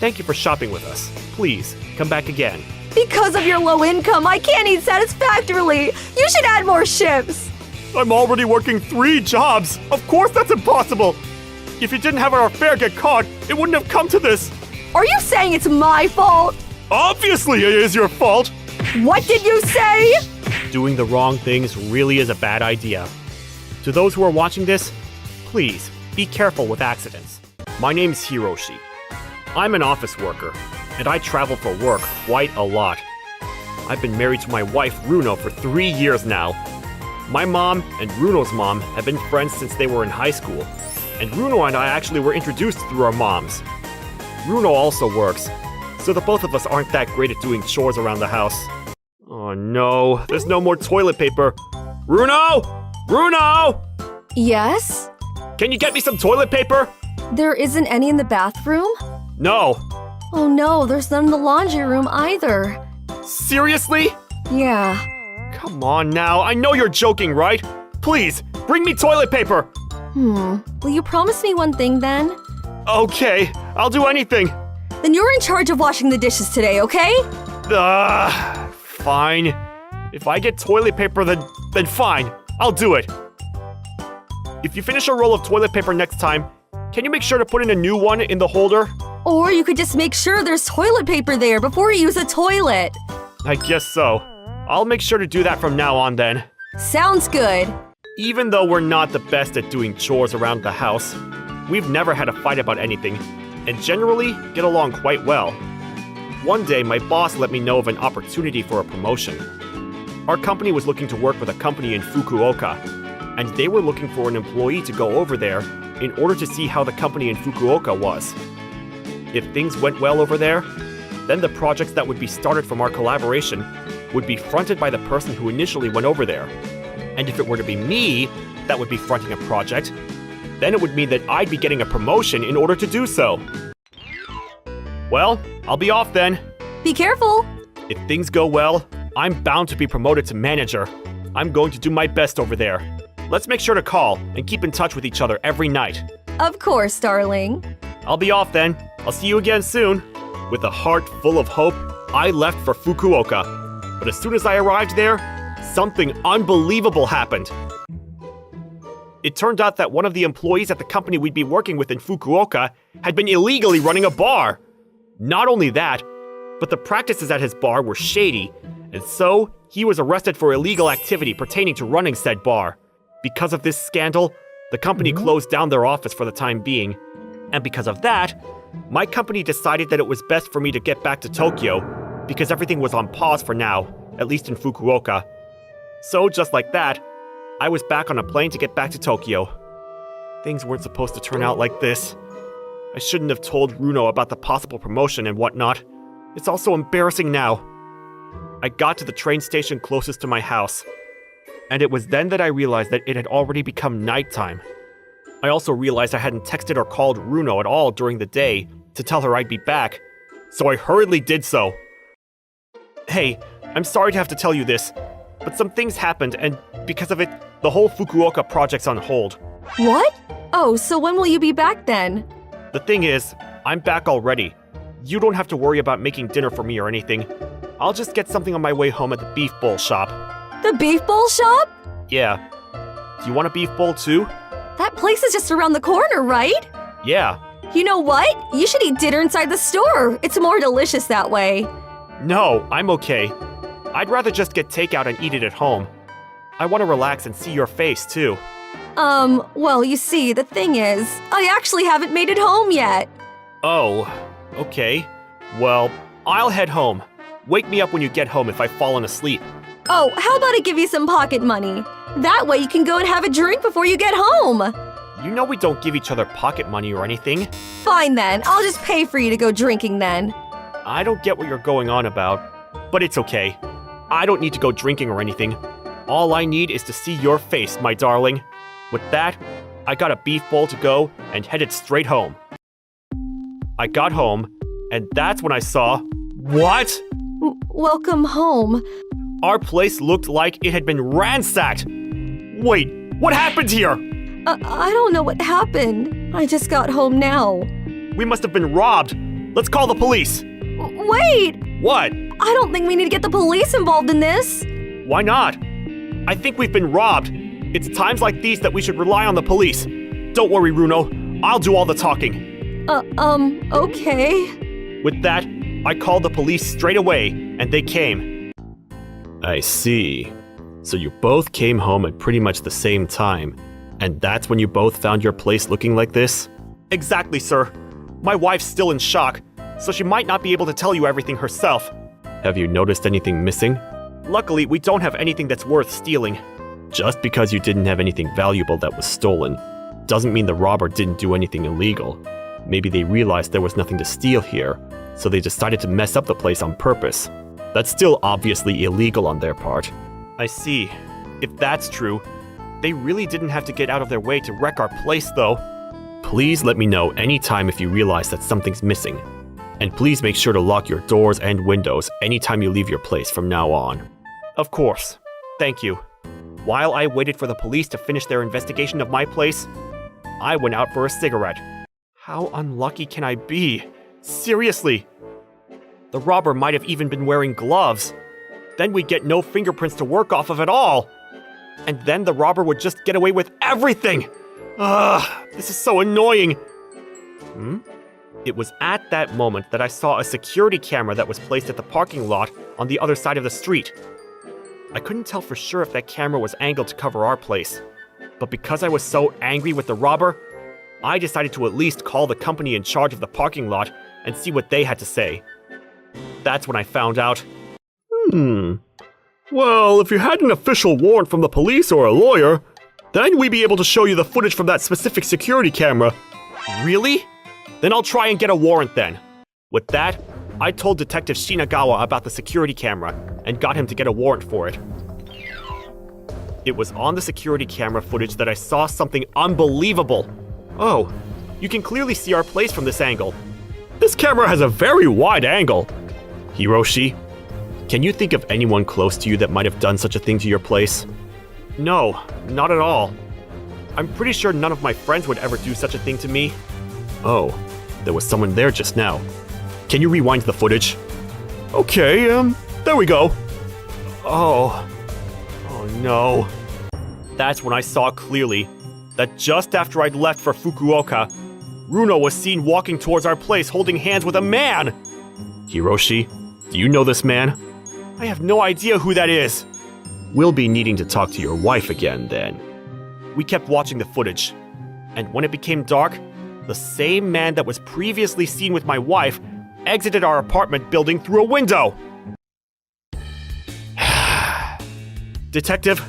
Thank you for shopping with us. Please, come back again. Because of your low income, I can't eat satisfactorily. You should add more shifts. I'm already working 3 jobs. Of course that's impossible. If you didn't have our affair get caught, it wouldn't have come to this. Are you saying it's my fault? Obviously it is your fault. What did you say? Doing the wrong things really is a bad idea. To those who are watching this, please be careful with accidents. My name's Hiroshi. I'm an office worker, and I travel for work quite a lot. I've been married to my wife Runo for 3 years now. My mom and Runo's mom have been friends since they were in high school, and Runo and I actually were introduced through our moms. Runo also works, so the both of us aren't that great at doing chores around the house. Oh no, there's no more toilet paper. Runo! Runo! Yes? Can you get me some toilet paper? There isn't any in the bathroom? No. Oh no, there's none in the laundry room either. Seriously? Yeah. Come on now, I know you're joking, right? Please, bring me toilet paper! Will you promise me one thing then? Okay, I'll do anything. Then you're in charge of washing the dishes today, okay? Fine. If I get toilet paper, then fine. I'll do it. If you finish a roll of toilet paper next time, can you make sure to put in a new one in the holder? Or you could just make sure there's toilet paper there before you use the toilet. I guess so. I'll make sure to do that from now on then. Sounds good. Even though we're not the best at doing chores around the house, we've never had a fight about anything, and generally get along quite well. One day, my boss let me know of an opportunity for a promotion. Our company was looking to work with a company in Fukuoka, and they were looking for an employee to go over there in order to see how the company in Fukuoka was. If things went well over there, then the projects that would be started from our collaboration would be fronted by the person who initially went over there. And if it were to be me that would be fronting a project, then it would mean that I'd be getting a promotion in order to do so. Well, I'll be off then. Be careful. If things go well, I'm bound to be promoted to manager. I'm going to do my best over there. Let's make sure to call and keep in touch with each other every night. Of course, darling. I'll be off then. I'll see you again soon. With a heart full of hope, I left for Fukuoka. But as soon as I arrived there, something unbelievable happened. It turned out that one of the employees at the company we'd be working with in Fukuoka had been illegally running a bar. Not only that, but the practices at his bar were shady, and so he was arrested for illegal activity pertaining to running said bar. Because of this scandal, the company closed down their office for the time being. And because of that, my company decided that it was best for me to get back to Tokyo, because everything was on pause for now, at least in Fukuoka. So just like that, I was back on a plane to get back to Tokyo. Things weren't supposed to turn out like this. I shouldn't have told Runo about the possible promotion and whatnot. It's also embarrassing now. I got to the train station closest to my house, and it was then that I realized that it had already become nighttime. I also realized I hadn't texted or called Runo at all during the day to tell her I'd be back, so I hurriedly did so. Hey, I'm sorry to have to tell you this, but some things happened, and because of it, the whole Fukuoka project's on hold. What? Oh, so when will you be back then? The thing is, I'm back already. You don't have to worry about making dinner for me or anything. I'll just get something on my way home at the beef bowl shop. The beef bowl shop? Yeah. Do you want a beef bowl too? That place is just around the corner, right? Yeah. You know what? You should eat dinner inside the store. It's more delicious that way. No, I'm okay. I'd rather just get takeout and eat it at home. I want to relax and see your face too. Well, you see, the thing is, I actually haven't made it home yet. Oh, okay. Well, I'll head home. Wake me up when you get home if I've fallen asleep. Oh, how about I give you some pocket money? That way you can go and have a drink before you get home. You know we don't give each other pocket money or anything. Fine then, I'll just pay for you to go drinking then. I don't get what you're going on about, but it's okay. I don't need to go drinking or anything. All I need is to see your face, my darling. With that, I got a beef bowl to go and headed straight home. I got home, and that's when I saw… What? Welcome home. Our place looked like it had been ransacked. Wait, what happened here? I don't know what happened. I just got home now. We must have been robbed. Let's call the police. Wait! What? I don't think we need to get the police involved in this. Why not? I think we've been robbed. It's times like these that we should rely on the police. Don't worry, Runo. I'll do all the talking. Okay. With that, I called the police straight away, and they came. I see. So you both came home at pretty much the same time, and that's when you both found your place looking like this? Exactly, sir. My wife's still in shock, so she might not be able to tell you everything herself. Have you noticed anything missing? Luckily, we don't have anything that's worth stealing. Just because you didn't have anything valuable that was stolen, doesn't mean the robber didn't do anything illegal. Maybe they realized there was nothing to steal here, so they decided to mess up the place on purpose. That's still obviously illegal on their part. I see. If that's true, they really didn't have to get out of their way to wreck our place, though. Please let me know anytime if you realize that something's missing. And please make sure to lock your doors and windows anytime you leave your place from now on. Of course. Thank you. While I waited for the police to finish their investigation of my place, I went out for a cigarette. How unlucky can I be? Seriously. The robber might have even been wearing gloves. Then we'd get no fingerprints to work off of at all. And then the robber would just get away with everything. Ugh, this is so annoying. It was at that moment that I saw a security camera that was placed at the parking lot on the other side of the street. I couldn't tell for sure if that camera was angled to cover our place. But because I was so angry with the robber, I decided to at least call the company in charge of the parking lot and see what they had to say. That's when I found out. Well, if you had an official warrant from the police or a lawyer, then we'd be able to show you the footage from that specific security camera. Really? Then I'll try and get a warrant then. With that, I told Detective Shinagawa about the security camera and got him to get a warrant for it. It was on the security camera footage that I saw something unbelievable. Oh, you can clearly see our place from this angle. This camera has a very wide angle. Hiroshi, can you think of anyone close to you that might have done such a thing to your place? No, not at all. I'm pretty sure none of my friends would ever do such a thing to me. Oh, there was someone there just now. Can you rewind the footage? Okay, there we go. Oh no. That's when I saw clearly that just after I'd left for Fukuoka, Runo was seen walking towards our place holding hands with a man. Hiroshi, do you know this man? I have no idea who that is. We'll be needing to talk to your wife again then. We kept watching the footage, and when it became dark, the same man that was previously seen with my wife exited our apartment building through a window. Detective,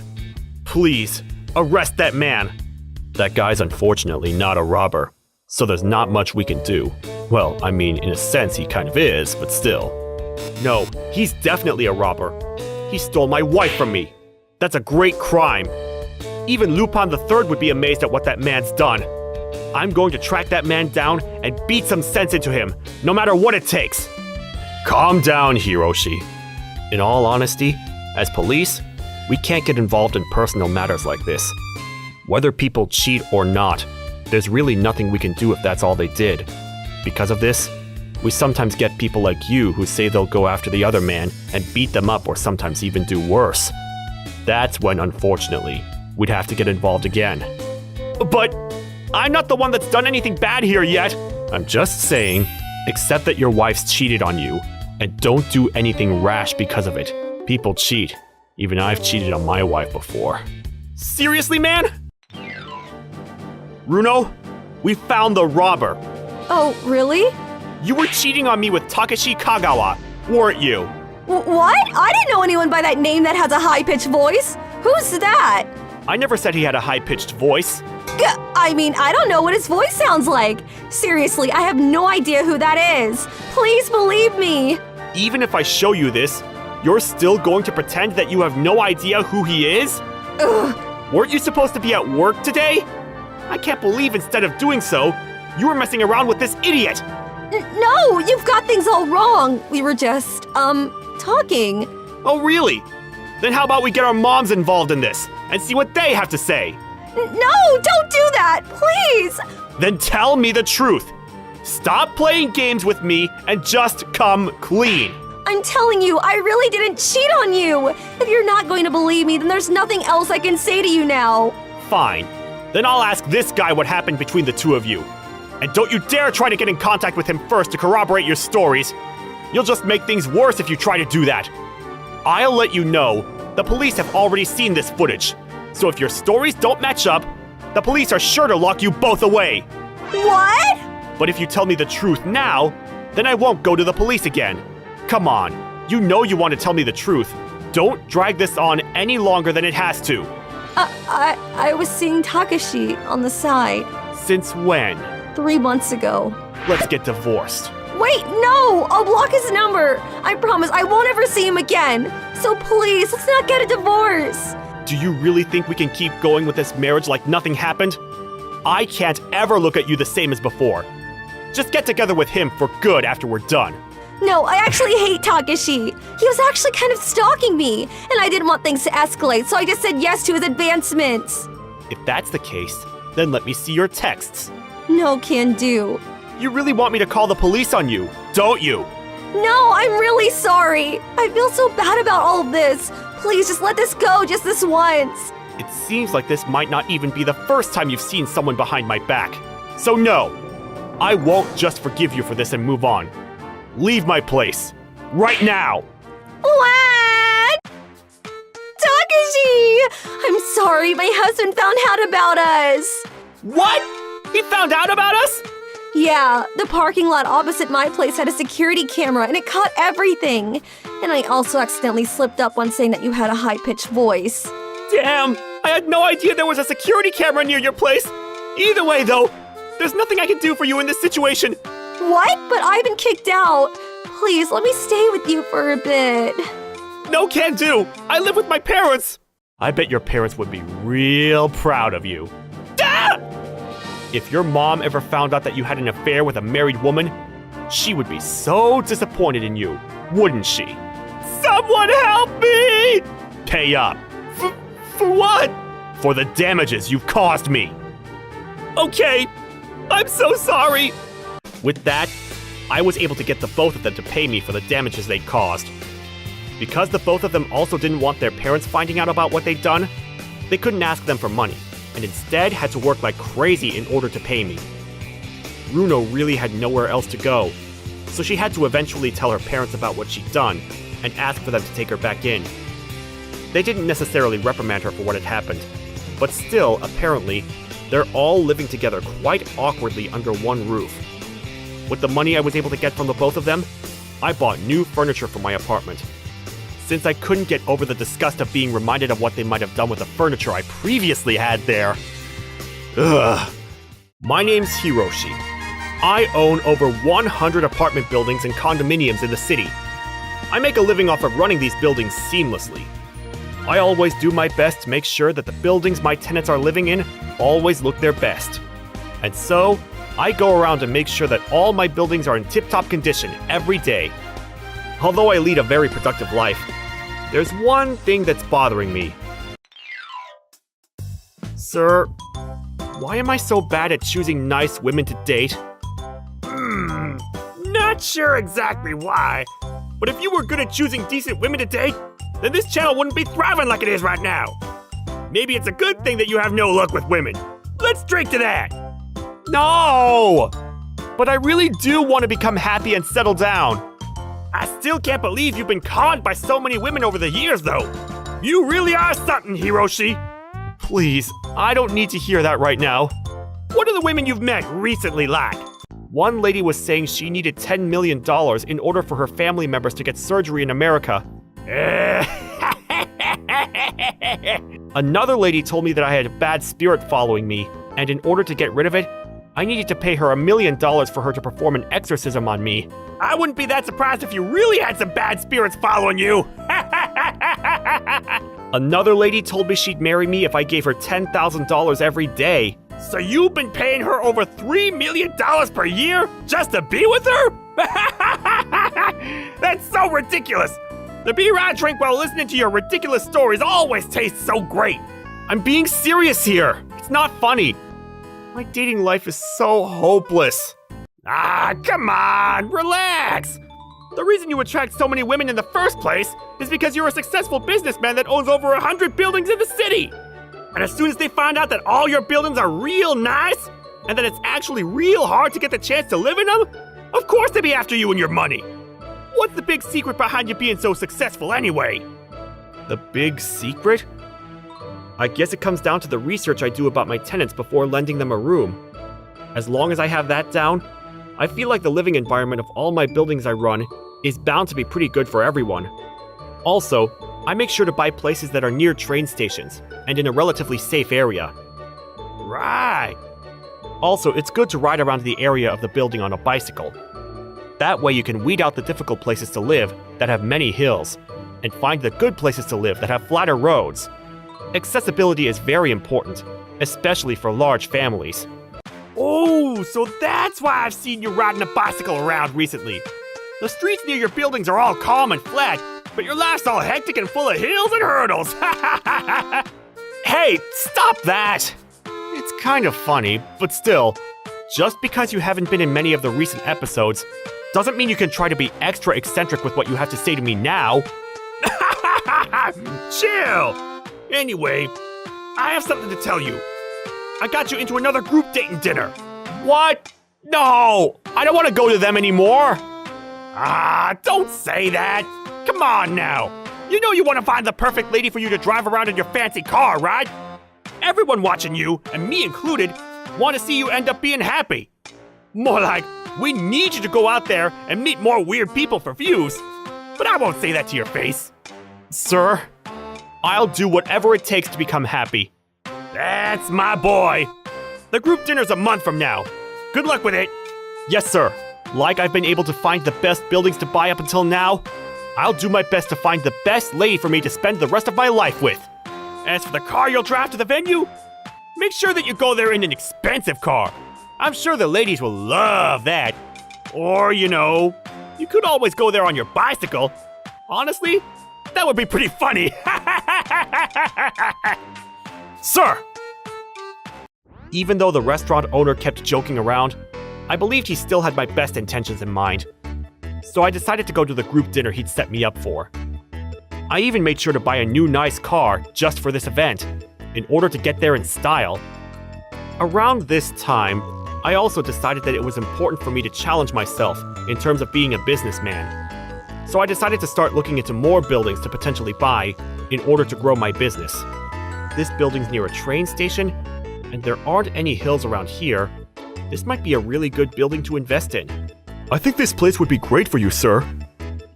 please, arrest that man. That guy's unfortunately not a robber, so there's not much we can do. Well, I mean, in a sense he kind of is, but still. No, he's definitely a robber. He stole my wife from me. That's a great crime. Even Lupin III would be amazed at what that man's done. I'm going to track that man down and beat some sense into him, no matter what it takes. Calm down, Hiroshi. In all honesty, as police, we can't get involved in personal matters like this. Whether people cheat or not, there's really nothing we can do if that's all they did. Because of this, we sometimes get people like you who say they'll go after the other man and beat them up or sometimes even do worse. That's when, unfortunately, we'd have to get involved again. But I'm not the one that's done anything bad here yet. I'm just saying, accept that your wife's cheated on you, and don't do anything rash because of it. People cheat. Even I've cheated on my wife before. Seriously, man? Runo, we found the robber. Oh, really? You were cheating on me with Takeshi Kagawa, weren't you? What? I didn't know anyone by that name that has a high-pitched voice. Who's that? I never said he had a high-pitched voice. I mean, I don't know what his voice sounds like. Seriously, I have no idea who that is. Please believe me. Even if I show you this, you're still going to pretend that you have no idea who he is? Ugh. Weren't you supposed to be at work today? I can't believe instead of doing so, you were messing around with this idiot. No, you've got things all wrong. We were just, talking. Oh, really? Then how about we get our moms involved in this and see what they have to say? No, don't do that, please. Then tell me the truth. Stop playing games with me and just come clean. I'm telling you, I really didn't cheat on you. If you're not going to believe me, then there's nothing else I can say to you now. Fine. Then I'll ask this guy what happened between the two of you. And don't you dare try to get in contact with him first to corroborate your stories. You'll just make things worse if you try to do that. I'll let you know, the police have already seen this footage. So if your stories don't match up, the police are sure to lock you both away. What? But if you tell me the truth now, then I won't go to the police again. Come on, you know you want to tell me the truth. Don't drag this on any longer than it has to. I was seeing Takashi on the side. Since when? 3 months ago. Let's get divorced. Wait, no! I'll block his number. I promise I won't ever see him again. So please, let's not get a divorce. Do you really think we can keep going with this marriage like nothing happened? I can't ever look at you the same as before. Just get together with him for good after we're done. No, I actually hate Takashi. He was actually kind of stalking me, and I didn't want things to escalate, so I just said yes to his advancements. If that's the case, then let me see your texts. No can do. You really want me to call the police on you, don't you? No, I'm really sorry. I feel so bad about all of this. Please just let this go just this once. It seems like this might not even be the first time you've seen someone behind my back. So no, I won't just forgive you for this and move on. Leave my place. Right now! What? Takashi! I'm sorry, my husband found out about us. What? He found out about us? Yeah, the parking lot opposite my place had a security camera and it caught everything. And I also accidentally slipped up when saying that you had a high-pitched voice. Damn! I had no idea there was a security camera near your place! Either way, though, there's nothing I can do for you in this situation. What? But I've been kicked out. Please, let me stay with you for a bit. No can do! I live with my parents! I bet your parents would be real proud of you. Ah! If your mom ever found out that you had an affair with a married woman, She would be so disappointed in you, wouldn't she? Someone help me! Pay up. For what? For the damages you've caused me. Okay, I'm so sorry. With that, I was able to get the both of them to pay me for the damages they'd caused. Because the both of them also didn't want their parents finding out about what they'd done, they couldn't ask them for money, and instead had to work like crazy in order to pay me. Runo really had nowhere else to go, so she had to eventually tell her parents about what she'd done and ask for them to take her back in. They didn't necessarily reprimand her for what had happened, but still, apparently, they're all living together quite awkwardly under one roof. With the money I was able to get from the both of them, I bought new furniture for my apartment. Since I couldn't get over the disgust of being reminded of what they might have done with the furniture I previously had there. Ugh. My name's Hiroshi. I own over 100 apartment buildings and condominiums in the city. I make a living off of running these buildings seamlessly. I always do my best to make sure that the buildings my tenants are living in always look their best. And so, I go around and make sure that all my buildings are in tip-top condition every day. Although I lead a very productive life, there's one thing that's bothering me. Sir, why am I so bad at choosing nice women to date? Not sure exactly why, but if you were good at choosing decent women to date, then this channel wouldn't be thriving like it is right now. Maybe it's a good thing that you have no luck with women. Let's drink to that. No! But I really do want to become happy and settle down. I still can't believe you've been conned by so many women over the years, though. You really are something, Hiroshi. Please, I don't need to hear that right now. What are the women you've met recently like? One lady was saying she needed $10 million in order for her family members to get surgery in America. Another lady told me that I had a bad spirit following me, and in order to get rid of it, I needed to pay her $1 million for her to perform an exorcism on me. I wouldn't be that surprised if you really had some bad spirits following you. Another lady told me she'd marry me if I gave her $10,000 every day. So you've been paying her over $3 million per year just to be with her? That's so ridiculous. The beer I drink while listening to your ridiculous stories always tastes so great. I'm being serious here. It's not funny. My dating life is so hopeless. Ah, come on, relax. The reason you attract so many women in the first place is because you're a successful businessman that owns over 100 buildings in the city. And as soon as they find out that all your buildings are real nice, and that it's actually real hard to get the chance to live in them, of course they'd be after you and your money. What's the big secret behind you being so successful anyway? The big secret? I guess it comes down to the research I do about my tenants before lending them a room. As long as I have that down, I feel like the living environment of all my buildings I run is bound to be pretty good for everyone. Also, I make sure to buy places that are near train stations and in a relatively safe area. Right. Also, it's good to ride around the area of the building on a bicycle. That way you can weed out the difficult places to live that have many hills, and find the good places to live that have flatter roads. Accessibility is very important, especially for large families. Oh, so that's why I've seen you riding a bicycle around recently. The streets near your buildings are all calm and flat, but your life's all hectic and full of hills and hurdles. Hey, stop that! It's kind of funny, but still, just because you haven't been in many of the recent episodes doesn't mean you can try to be extra eccentric with what you have to say to me now. Chill! Anyway, I have something to tell you. I got you into another group dating dinner. What? No! I don't want to go to them anymore. Ah, don't say that. Come on now. You know you want to find the perfect lady for you to drive around in your fancy car, right? Everyone watching you, and me included, want to see you end up being happy. More like, we need you to go out there and meet more weird people for views. But I won't say that to your face. Sir, I'll do whatever it takes to become happy. That's my boy. The group dinner's a month from now. Good luck with it. Yes, sir. Like I've been able to find the best buildings to buy up until now, I'll do my best to find the best lady for me to spend the rest of my life with. As for the car you'll drive to the venue, make sure that you go there in an expensive car. I'm sure the ladies will love that. Or, you could always go there on your bicycle. Honestly, that would be pretty funny. Sir! Even though the restaurant owner kept joking around, I believed he still had my best intentions in mind. So I decided to go to the group dinner he'd set me up for. I even made sure to buy a new nice car just for this event, in order to get there in style. Around this time, I also decided that it was important for me to challenge myself in terms of being a businessman. So I decided to start looking into more buildings to potentially buy in order to grow my business. This building's near a train station, and there aren't any hills around here. This might be a really good building to invest in. I think this place would be great for you, sir.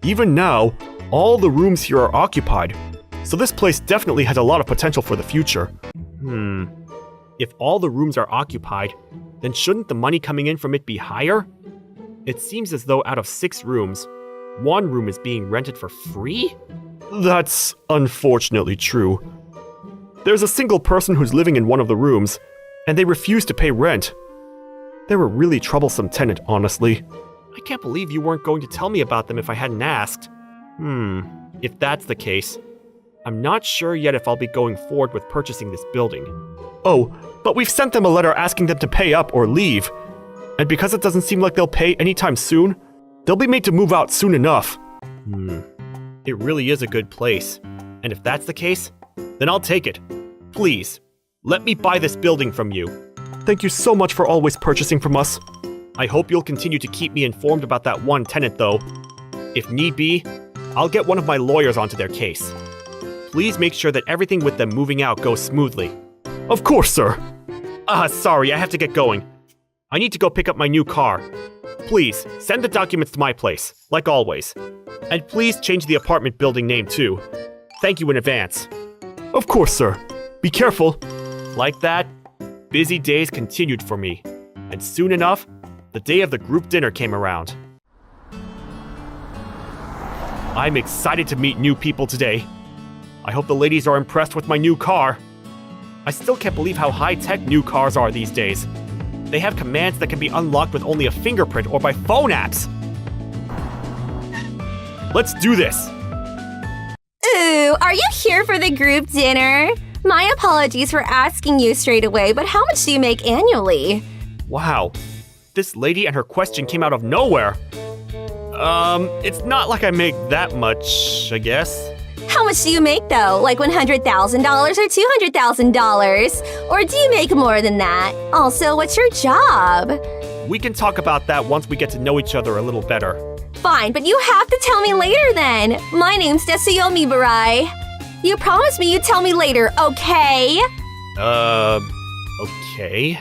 Even now, all the rooms here are occupied, so this place definitely has a lot of potential for the future. If all the rooms are occupied, then shouldn't the money coming in from it be higher? It seems as though out of 6 rooms, 1 room is being rented for free? That's unfortunately true. There's a single person who's living in one of the rooms, and they refuse to pay rent. They're a really troublesome tenant, honestly. I can't believe you weren't going to tell me about them if I hadn't asked. If that's the case, I'm not sure yet if I'll be going forward with purchasing this building. Oh, but we've sent them a letter asking them to pay up or leave. And because it doesn't seem like they'll pay anytime soon, they'll be made to move out soon enough. It really is a good place. And if that's the case, then I'll take it. Please, let me buy this building from you. Thank you so much for always purchasing from us. I hope you'll continue to keep me informed about that one tenant, though. If need be, I'll get one of my lawyers onto their case. Please make sure that everything with them moving out goes smoothly. Of course, sir. Sorry, I have to get going. I need to go pick up my new car. Please, send the documents to my place, like always. And please change the apartment building name, too. Thank you in advance. Of course, sir. Be careful. Like that, busy days continued for me. And soon enough, the day of the group dinner came around. I'm excited to meet new people today. I hope the ladies are impressed with my new car. I still can't believe how high-tech new cars are these days. They have commands that can be unlocked with only a fingerprint or by phone apps. Let's do this! Ooh, are you here for the group dinner? My apologies for asking you straight away, but how much do you make annually? Wow, this lady and her question came out of nowhere. It's not like I make that much, I guess. How much do you make though? Like $100,000 or $200,000? Or do you make more than that? Also, what's your job? We can talk about that once we get to know each other a little better. Fine, but you have to tell me later then. My name's Desuyomi Barai. You promised me you'd tell me later, okay? Okay.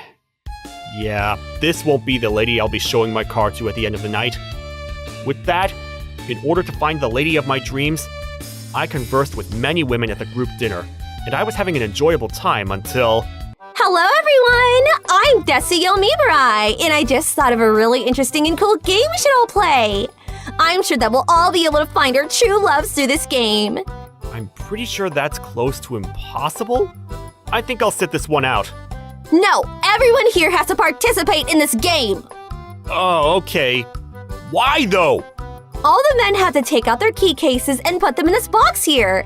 Yeah, this won't be the lady I'll be showing my car to at the end of the night. With that, in order to find the lady of my dreams, I conversed with many women at the group dinner, and I was having an enjoyable time until… Hello everyone! I'm Desuyomi Barai, and I just thought of a really interesting and cool game we should all play. I'm sure that we'll all be able to find our true loves through this game. I'm pretty sure that's close to impossible. I think I'll sit this one out. No, everyone here has to participate in this game. Oh, okay. Why though? All the men have to take out their key cases and put them in this box here.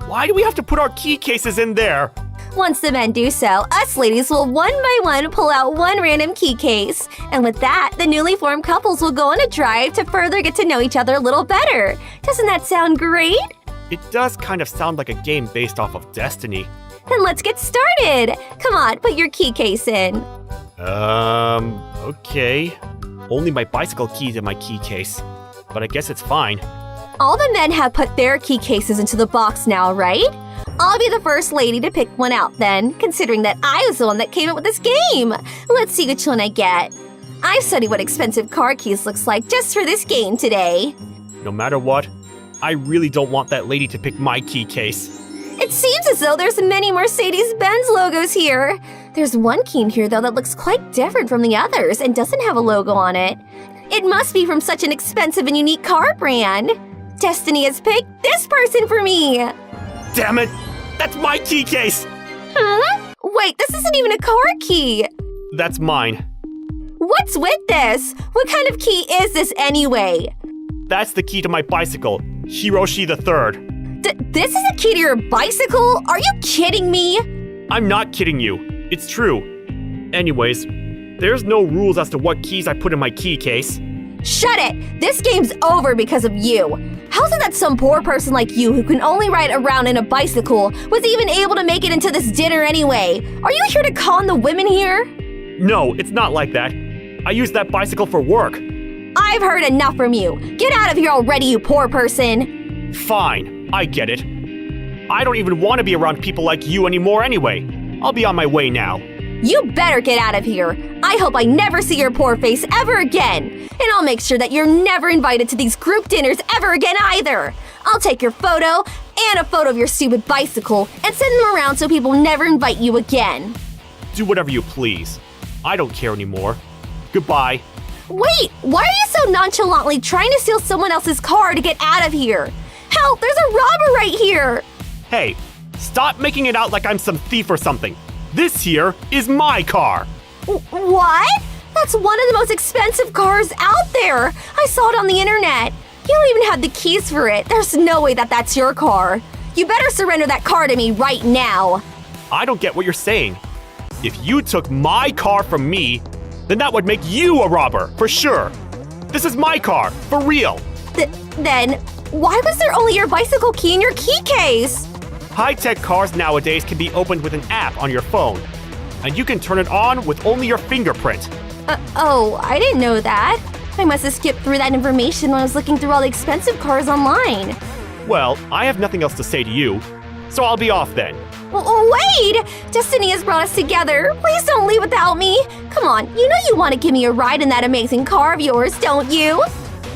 Why do we have to put our key cases in there? Once the men do so, us ladies will one by one pull out one random key case. And with that, the newly formed couples will go on a drive to further get to know each other a little better. Doesn't that sound great? It does kind of sound like a game based off of Destiny. Then let's get started. Come on, put your key case in. Okay. Only my bicycle key's in my key case. But I guess it's fine. All the men have put their key cases into the box now, right? I'll be the first lady to pick one out then, considering that I was the one that came up with this game. Let's see which one I get. I've studied what expensive car keys looks like just for this game today. No matter what, I really don't want that lady to pick my key case. It seems as though there's many Mercedes-Benz logos here. There's one key in here, though, that looks quite different from the others and doesn't have a logo on it. It must be from such an expensive and unique car brand. Destiny has picked this person for me. Damn it! That's my key case! Huh? Wait, this isn't even a car key. That's mine. What's with this? What kind of key is this anyway? That's the key to my bicycle, Hiroshi the Third. This is a key to your bicycle? Are you kidding me? I'm not kidding you. It's true. Anyways, there's no rules as to what keys I put in my key case. Shut it! This game's over because of you. How's it that some poor person like you who can only ride around in a bicycle was even able to make it into this dinner anyway? Are you here to con the women here? No, it's not like that. I use that bicycle for work. I've heard enough from you. Get out of here already, you poor person. Fine, I get it. I don't even want to be around people like you anymore anyway. I'll be on my way now. You better get out of here. I hope I never see your poor face ever again. And I'll make sure that you're never invited to these group dinners ever again either. I'll take your photo and a photo of your stupid bicycle and send them around so people never invite you again. Do whatever you please. I don't care anymore. Goodbye. Wait, why are you so nonchalantly trying to steal someone else's car to get out of here? Help, there's a robber right here! Hey, stop making it out like I'm some thief or something. This here is my car. What? That's one of the most expensive cars out there. I saw it on the internet. You don't even have the keys for it. There's no way that that's your car. You better surrender that car to me right now. I don't get what you're saying. If you took my car from me, then that would make you a robber, for sure. This is my car, for real. Then, why was there only your bicycle key in your key case? High-tech cars nowadays can be opened with an app on your phone, and you can turn it on with only your fingerprint. Oh, I didn't know that. I must have skipped through that information when I was looking through all the expensive cars online. Well, I have nothing else to say to you, so I'll be off then. Wait! Destiny has brought us together. Please don't leave without me. Come on, you know you want to give me a ride in that amazing car of yours, don't you?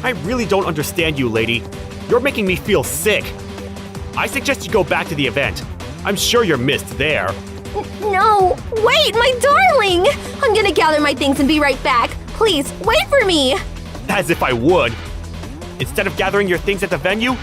I really don't understand you, lady. You're making me feel sick. I suggest you go back to the event. I'm sure you're missed there. No, wait, my darling! I'm gonna gather my things and be right back. Please, wait for me! As if I would. Instead of gathering your things at the venue,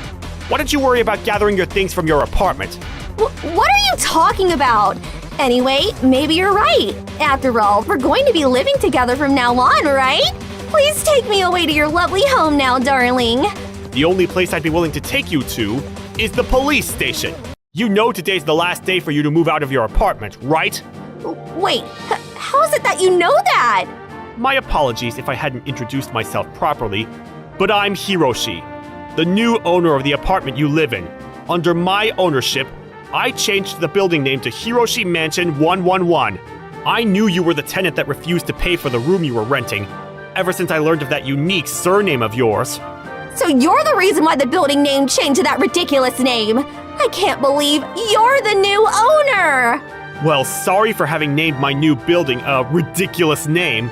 why don't you worry about gathering your things from your apartment? What are you talking about? Anyway, maybe you're right. After all, we're going to be living together from now on, right? Please take me away to your lovely home now, darling. The only place I'd be willing to take you to is the police station. You know today's the last day for you to move out of your apartment, right? Wait, how is it that you know that? My apologies if I hadn't introduced myself properly, but I'm Hiroshi, the new owner of the apartment you live in. Under my ownership, I changed the building name to Hiroshi Mansion 111. I knew you were the tenant that refused to pay for the room you were renting, ever since I learned of that unique surname of yours. So you're the reason why the building name changed to that ridiculous name. I can't believe you're the new owner. Well, sorry for having named my new building a ridiculous name.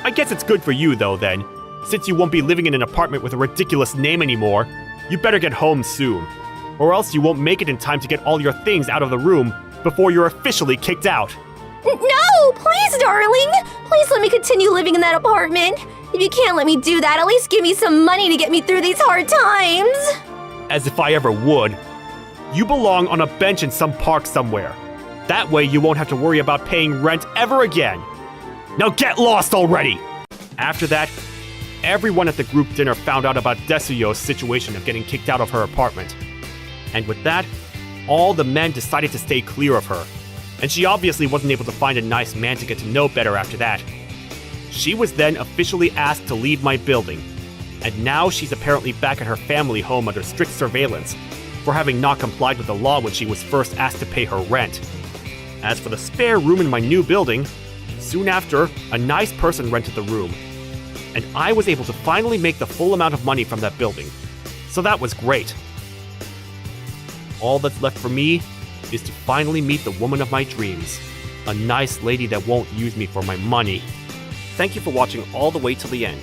I guess it's good for you, though, then. Since you won't be living in an apartment with a ridiculous name anymore, you better get home soon. Or else you won't make it in time to get all your things out of the room before you're officially kicked out. No, please, darling. Please let me continue living in that apartment. If you can't let me do that, at least give me some money to get me through these hard times. As if I ever would. You belong on a bench in some park somewhere. That way you won't have to worry about paying rent ever again. Now get lost already! After that, everyone at the group dinner found out about Desuyo's situation of getting kicked out of her apartment. And with that, all the men decided to stay clear of her. And she obviously wasn't able to find a nice man to get to know better after that. She was then officially asked to leave my building. And now she's apparently back at her family home under strict surveillance for having not complied with the law when she was first asked to pay her rent. As for the spare room in my new building, soon after, a nice person rented the room. And I was able to finally make the full amount of money from that building. So that was great. All that's left for me is to finally meet the woman of my dreams. A nice lady that won't use me for my money. Thank you for watching all the way till the end.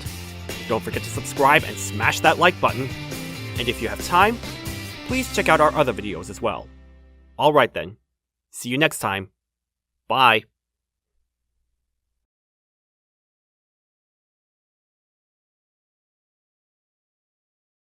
Don't forget to subscribe and smash that like button. And if you have time, please check out our other videos as well. Alright then. See you next time. Bye.